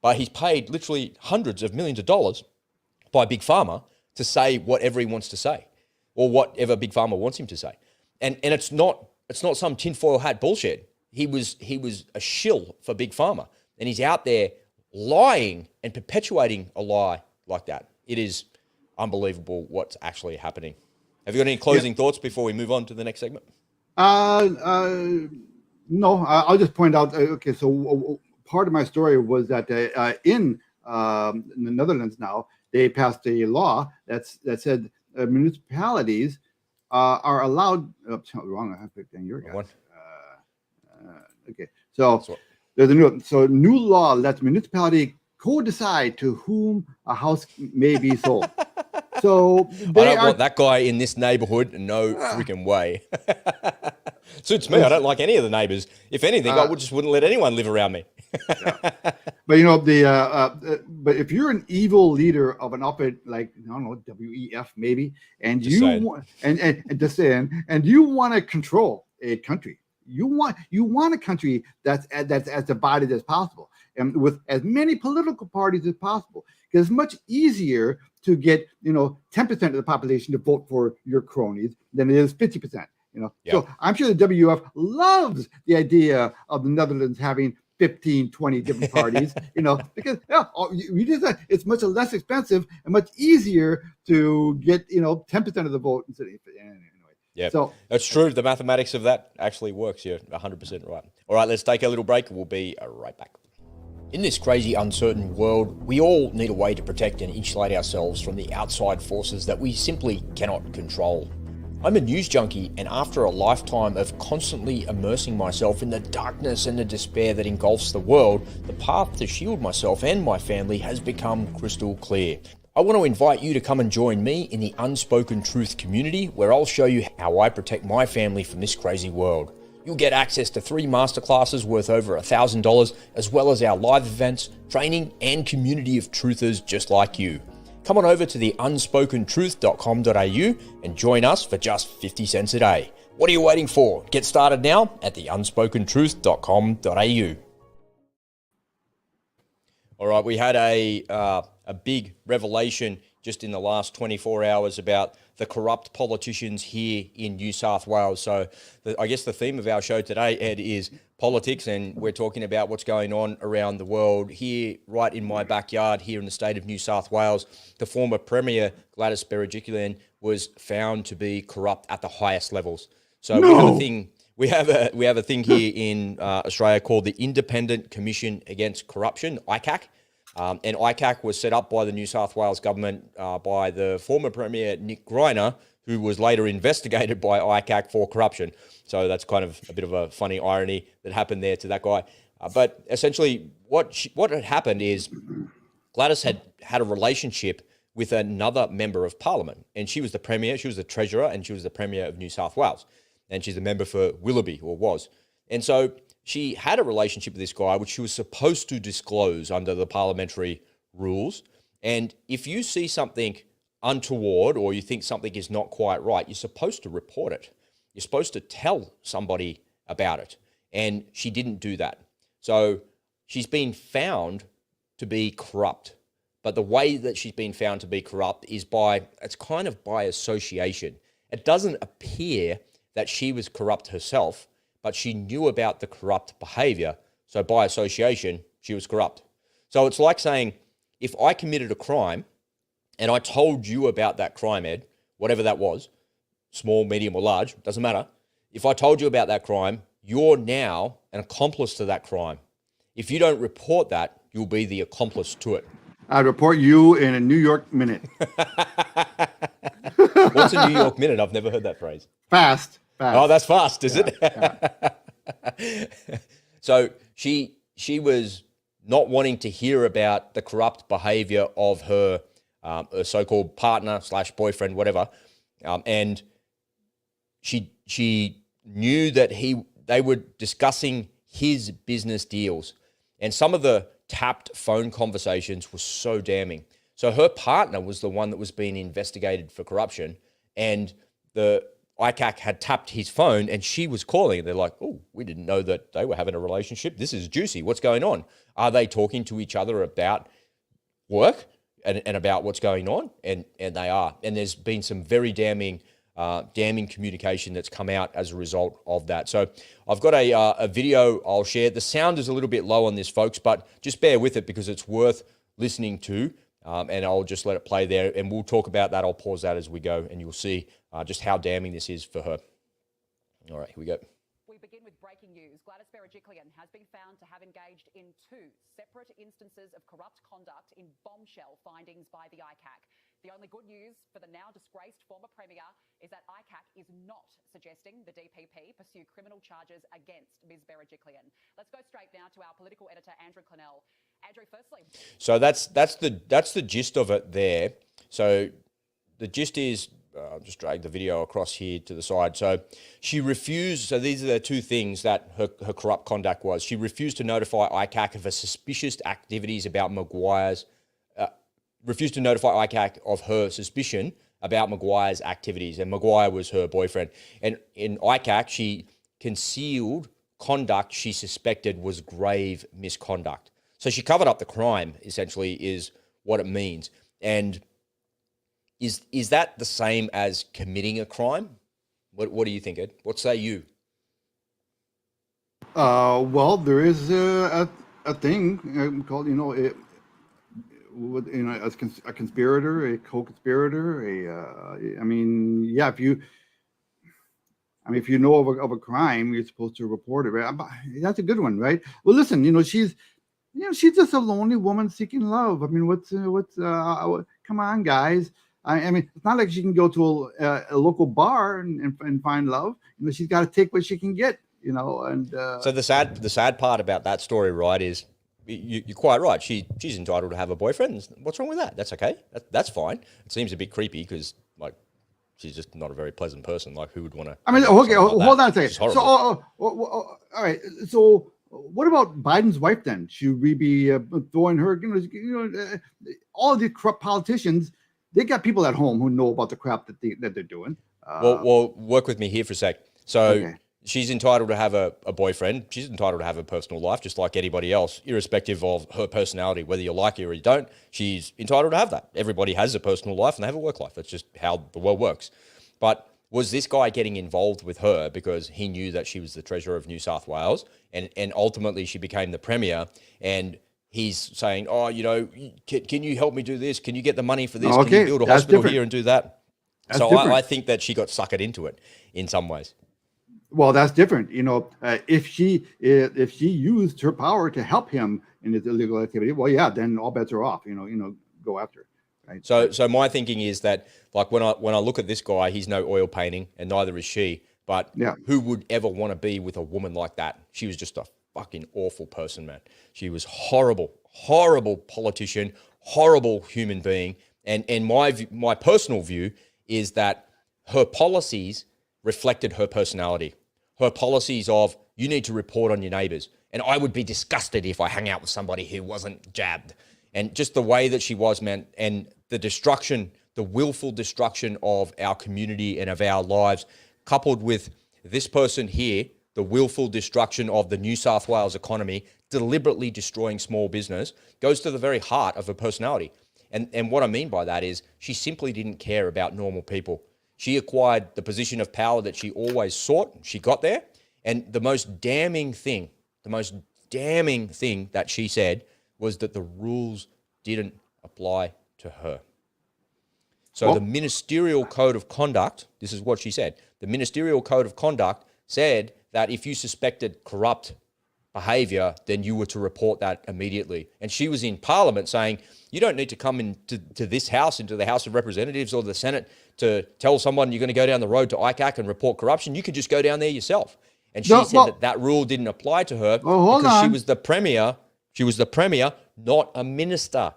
But he's paid literally hundreds of millions of dollars by Big Pharma to say whatever he wants to say, or whatever Big Pharma wants him to say. And it's not some tinfoil hat bullshit. He was a shill for Big Pharma, and he's out there lying and perpetuating a lie like that. It is unbelievable what's actually happening. Have you got any closing thoughts before we move on to the next segment? No, I'll just point out, okay, so part of my story was that in the Netherlands now, they passed a law that said municipalities are allowed, wrong, I have picked in your guys. Okay, so there's a new law lets municipality co-decide to whom a house may be sold. So I don't want that guy in this neighborhood. No freaking way. Suits me. I don't like any of the neighbors. If anything, I just wouldn't let anyone live around me. But but if you're an evil leader of an outfit like, I don't know, WEF maybe, and you want to control a country, you want a country that's as divided as possible, and with as many political parties as possible, because it's much easier to get 10% of the population to vote for your cronies than it is 50%. So I'm sure the WF loves the idea of the Netherlands having 15, 20 different parties, because it's much less expensive and much easier to get 10% of the vote instead of anyway. Yeah, so that's true. The mathematics of that actually works. You're 100% right. All right, let's take a little break. We'll be right back. In this crazy, uncertain world, we all need a way to protect and insulate ourselves from the outside forces that we simply cannot control. I'm a news junkie, and after a lifetime of constantly immersing myself in the darkness and the despair that engulfs the world, the path to shield myself and my family has become crystal clear. I want to invite you to come and join me in the Unspoken Truth community, where I'll show you how I protect my family from this crazy world. You'll get access to 3 masterclasses worth over $1,000, as well as our live events, training, and community of truthers just like you. Come on over to the unspokentruth.com.au and join us for just 50 cents a day. What are you waiting for? Get started now at the unspokentruth.com.au. All right, we had a big revelation just in the last 24 hours about the corrupt politicians here in New South Wales. So I guess the theme of our show today, Ed, is politics, and we're talking about what's going on around the world. Here, right in my backyard, here in the state of New South Wales, the former Premier, Gladys Berejiklian, was found to be corrupt at the highest levels. So we have a thing here in Australia called the Independent Commission Against Corruption, ICAC. And ICAC was set up by the New South Wales government by the former Premier Nick Greiner, who was later investigated by ICAC for corruption. So that's kind of a bit of a funny irony that happened there to that guy. But essentially what had happened is Gladys had a relationship with another member of parliament, and she was the Premier, she was the Treasurer, and she was the Premier of New South Wales. And she's a member for Willoughby, or was. And so she had a relationship with this guy, which she was supposed to disclose under the parliamentary rules. And if you see something untoward, or you think something is not quite right, you're supposed to report it. You're supposed to tell somebody about it. And she didn't do that. So she's been found to be corrupt. But the way that she's been found to be corrupt is it's kind of by association. It doesn't appear that she was corrupt herself, but she knew about the corrupt behavior. So by association, she was corrupt. So it's like saying, if I committed a crime and I told you about that crime, Ed, whatever that was, small, medium, or large, doesn't matter. If I told you about that crime, you're now an accomplice to that crime. If you don't report that, you'll be the accomplice to it. I'd report you in a New York minute. What's a New York minute? I've never heard that phrase. Fast. Oh, that's fast, is it? Yeah. So she was not wanting to hear about the corrupt behavior of her so-called partner / boyfriend, whatever, and she knew that they were discussing his business deals, and some of the tapped phone conversations were so damning. So her partner was the one that was being investigated for corruption, and the ICAC had tapped his phone, and she was calling, and they're like, oh, we didn't know that they were having a relationship. This is juicy. What's going on? Are they talking to each other about work and about what's going on? And they are. And there's been some very damning communication that's come out as a result of that. So I've got a video I'll share. The sound is a little bit low on this, folks, but just bear with it because it's worth listening to. And I'll just let it play there, and we'll talk about that. I'll pause that as we go, and you'll see just how damning this is for her. All right, here we go. We begin with breaking news. Gladys Berejiklian has been found to have engaged in 2 separate instances of corrupt conduct in bombshell findings by the ICAC. The only good news for the now disgraced former Premier is that ICAC is not suggesting the DPP pursue criminal charges against Ms. Berejiklian. Let's go straight now to our political editor, Andrew Clennell. Andrew, firstly. So that's the gist of it there. So the gist is, I'll just drag the video across here to the side. So she refused, so these are the 2 things that her corrupt conduct was. She refused to notify ICAC of her suspicious activities about refused to notify ICAC of her suspicion about Maguire's activities, and Maguire was her boyfriend. And in ICAC, she concealed conduct she suspected was grave misconduct. So she covered up the crime, essentially, is what it means. And is that the same as committing a crime? What do you think, Ed? What say you? Well, there is a thing called, a conspirator, a co-conspirator. If you know of a crime, you're supposed to report it. Right? That's a good one, right? Well, listen, she's just a lonely woman seeking love. I mean, come on, guys. I mean, it's not like she can go to a local bar and find love. She's got to take what she can get, and. So the sad part about that story, right, is you're quite right. She's entitled to have a boyfriend. What's wrong with that? That's okay. That's fine. It seems a bit creepy because, she's just not a very pleasant person. Like, who would want to? I mean, okay, hold on a second. So, all right. So, what about Biden's wife then? Should we be throwing her? All of these corrupt politicians, they got people at home who know about the crap that they're doing. Well, work with me here for a sec. So okay. She's entitled to have a boyfriend. She's entitled to have a personal life, just like anybody else, irrespective of her personality, whether you like her or you don't. She's entitled to have that. Everybody has a personal life and they have a work life. That's just how the world works. But was this guy getting involved with her because he knew that she was the treasurer of New South Wales, and ultimately she became the premier, and he's saying, oh, can you help me do this? Can you get the money for this? Okay. Can you build a hospital different. here and do that? That's so different. I think that she got suckered into it in some ways. Well, that's different. If she used her power to help him in his illegal activity, well, yeah, then all bets are off. Go after it. Right? So my thinking is that, like, when I look at this guy, he's no oil painting, and neither is she. But who would ever want to be with a woman like that? She was just a fucking awful person, man. She was horrible politician, horrible human being. And my personal view is that her policies reflected her personality. Her policies of, you need to report on your neighbors. And I would be disgusted if I hung out with somebody who wasn't jabbed. And just the way that she was, man, and the destruction, the willful destruction of our community and of our lives, coupled with this person here, the willful destruction of the New South Wales economy, deliberately destroying small business, goes to the very heart of her personality. And what I mean by that is she simply didn't care about normal people. She acquired the position of power that she always sought. She got there. And the most damning thing that she said was that the rules didn't apply to her. So the ministerial code of conduct, this is what she said. The ministerial code of conduct said that if you suspected corrupt behavior, then you were to report that immediately. And she was in Parliament saying, you don't need to come into this house, into the House of Representatives or the Senate to tell someone you're going to go down the road to ICAC and report corruption. You could just go down there yourself. And she said that rule didn't apply to her because she was the premier. She was the premier, not a minister.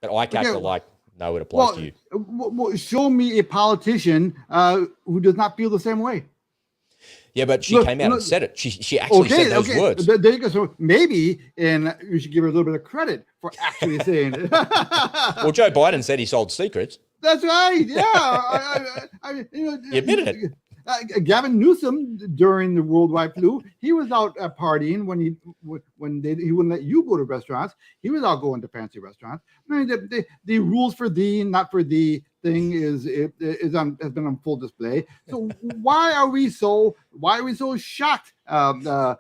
But ICAC were like, no, it applies to you. Show me a politician who does not feel the same way. Yeah, but she came out and said it. She actually said those words. There you go. So maybe, and you should give her a little bit of credit for actually saying it. Well, Joe Biden said he sold secrets. That's right. Yeah. He admitted it. Gavin Newsom, during the worldwide flu, he was out partying when he wouldn't let you go to restaurants. He was out going to fancy restaurants. I mean, the rules for thee, not for thee thing has been on full display. So why are we so shocked that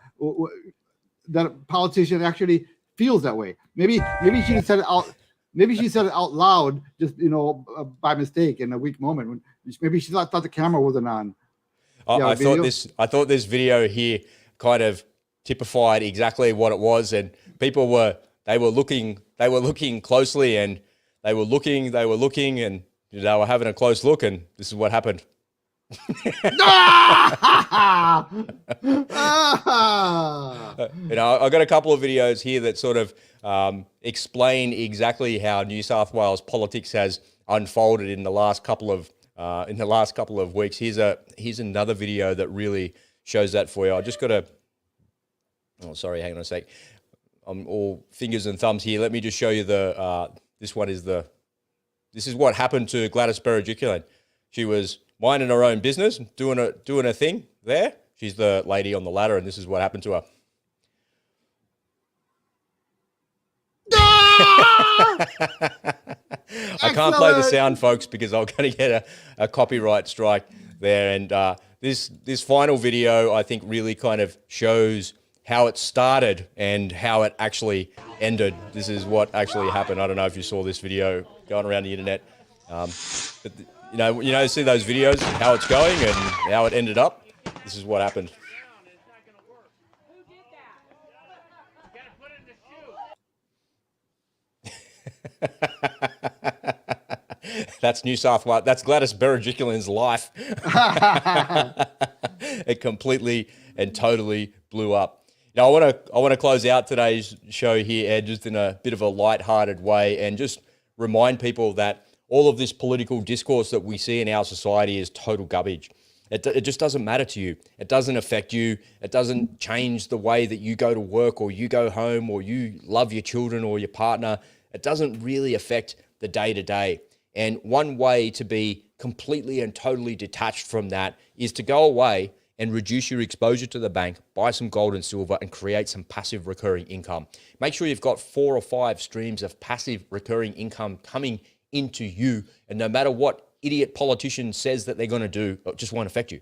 a politician actually feels that way? Maybe she said it out. Maybe she said it out loud, just by mistake in a weak moment. When maybe she thought the camera wasn't on. I thought this video here kind of typified exactly what it was, and people were looking closely, and they were looking, and they were having a close look, and this is what happened. I got a couple of videos here that sort of explain exactly how New South Wales politics has unfolded in the last couple of weeks. Here's another video that really shows that for you. I just got to. Oh, sorry. Hang on a sec. I'm all fingers and thumbs here. Let me just show you the. This is what happened to Gladys Berejiklian. She was minding her own business, doing a thing there. She's the lady on the ladder, and this is what happened to her. I can't play the sound, folks, because I'm going to get a copyright strike there. And this final video, I think, really kind of shows how it started and how it actually ended. This is what actually happened. I don't know if you saw this video going around the internet. But see those videos, how it's going and how it ended up? This is what happened. That's New South Wales. That's Gladys Berejiklian's life. It completely and totally blew up. Now, I want to close out today's show here, Ed, just in a bit of a light-hearted way, and just remind people that all of this political discourse that we see in our society is total garbage. It just doesn't matter to you. It doesn't affect you. It doesn't change the way that you go to work or you go home or you love your children or your partner. It doesn't really affect the day-to-day. And one way to be completely and totally detached from that is to go away and reduce your exposure to the bank, buy some gold and silver, and create some passive recurring income. Make sure you've got 4 or 5 streams of passive recurring income coming into you, and no matter what idiot politician says that they're going to do, it just won't affect you.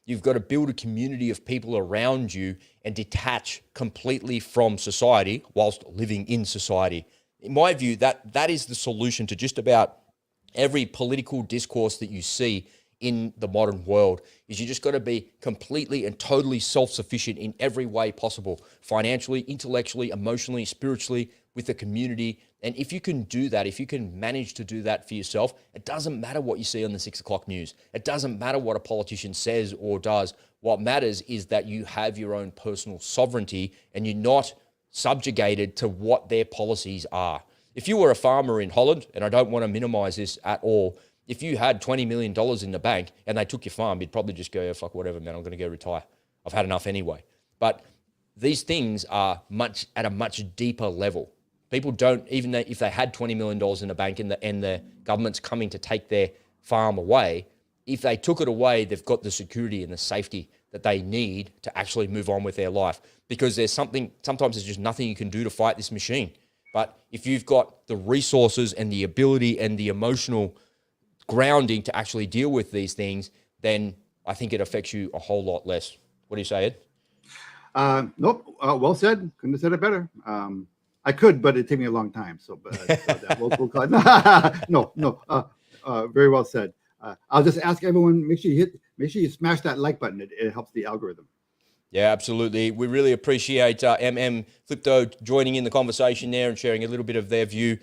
You've got to build a community of people around you and detach completely from society whilst living in society. In my view, that is the solution to just about every political discourse that you see in the modern world. Is you just got to be completely and totally self-sufficient in every way possible, financially, intellectually, emotionally, spiritually, with the community. And if you can do that, if you can manage to do that for yourself, it doesn't matter what you see on the 6 o'clock news. It doesn't matter what a politician says or does. What matters is that you have your own personal sovereignty and you're not subjugated to what their policies are. If you were a farmer in Holland, and I don't want to minimize this at all, if you had $20 million in the bank and they took your farm, you'd probably just go, yeah, fuck whatever, man, I'm going to go retire. I've had enough anyway. But these things are at a much deeper level. People don't, even if they had $20 million in the bank and the government's coming to take their farm away, if they took it away, they've got the security and the safety that they need to actually move on with their life. Because sometimes there's just nothing you can do to fight this machine. But if you've got the resources and the ability and the emotional grounding to actually deal with these things, then I think it affects you a whole lot less. What do you say, Ed? Nope. Well said. Couldn't have said it better. I could, but it'd take me a long time. So, we'll call it. No. Very well said. I'll just ask everyone: make sure you smash that like button. It helps the algorithm. Yeah, absolutely. We really appreciate Flipto joining in the conversation there and sharing a little bit of their view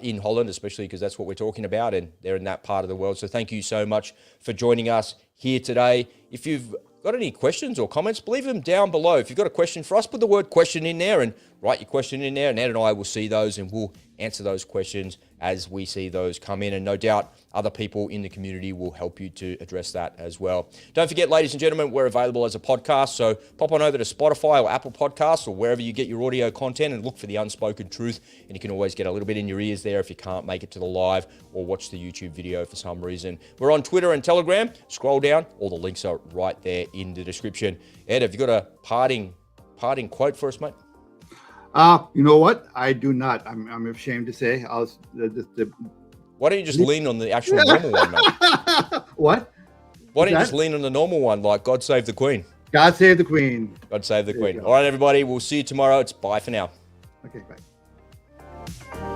in Holland, especially because that's what we're talking about, and they're in that part of the world. So thank you so much for joining us here today. If you've got any questions or comments, leave them down below. If you've got a question for us, put the word question in there and write your question in there, and Ed and I will see those and we'll answer those questions as we see those come in. And no doubt other people in the community will help you to address that as well. Don't forget, ladies and gentlemen, we're available as a podcast. So pop on over to Spotify or Apple Podcasts or wherever you get your audio content and look for The Unspoken Truth. And you can always get a little bit in your ears there if you can't make it to the live or watch the YouTube video for some reason. We're on Twitter and Telegram. Scroll down. All the links are right there in the description. Ed, have you got a parting quote for us, mate? You know what? I do not. I'm ashamed to say. Why don't you just lean on the actual normal one, mate? What? Why don't you just lean on the normal one, like God Save the Queen? God save the Queen. God save the Queen. All right, everybody. We'll see you tomorrow. It's bye for now. Okay, bye.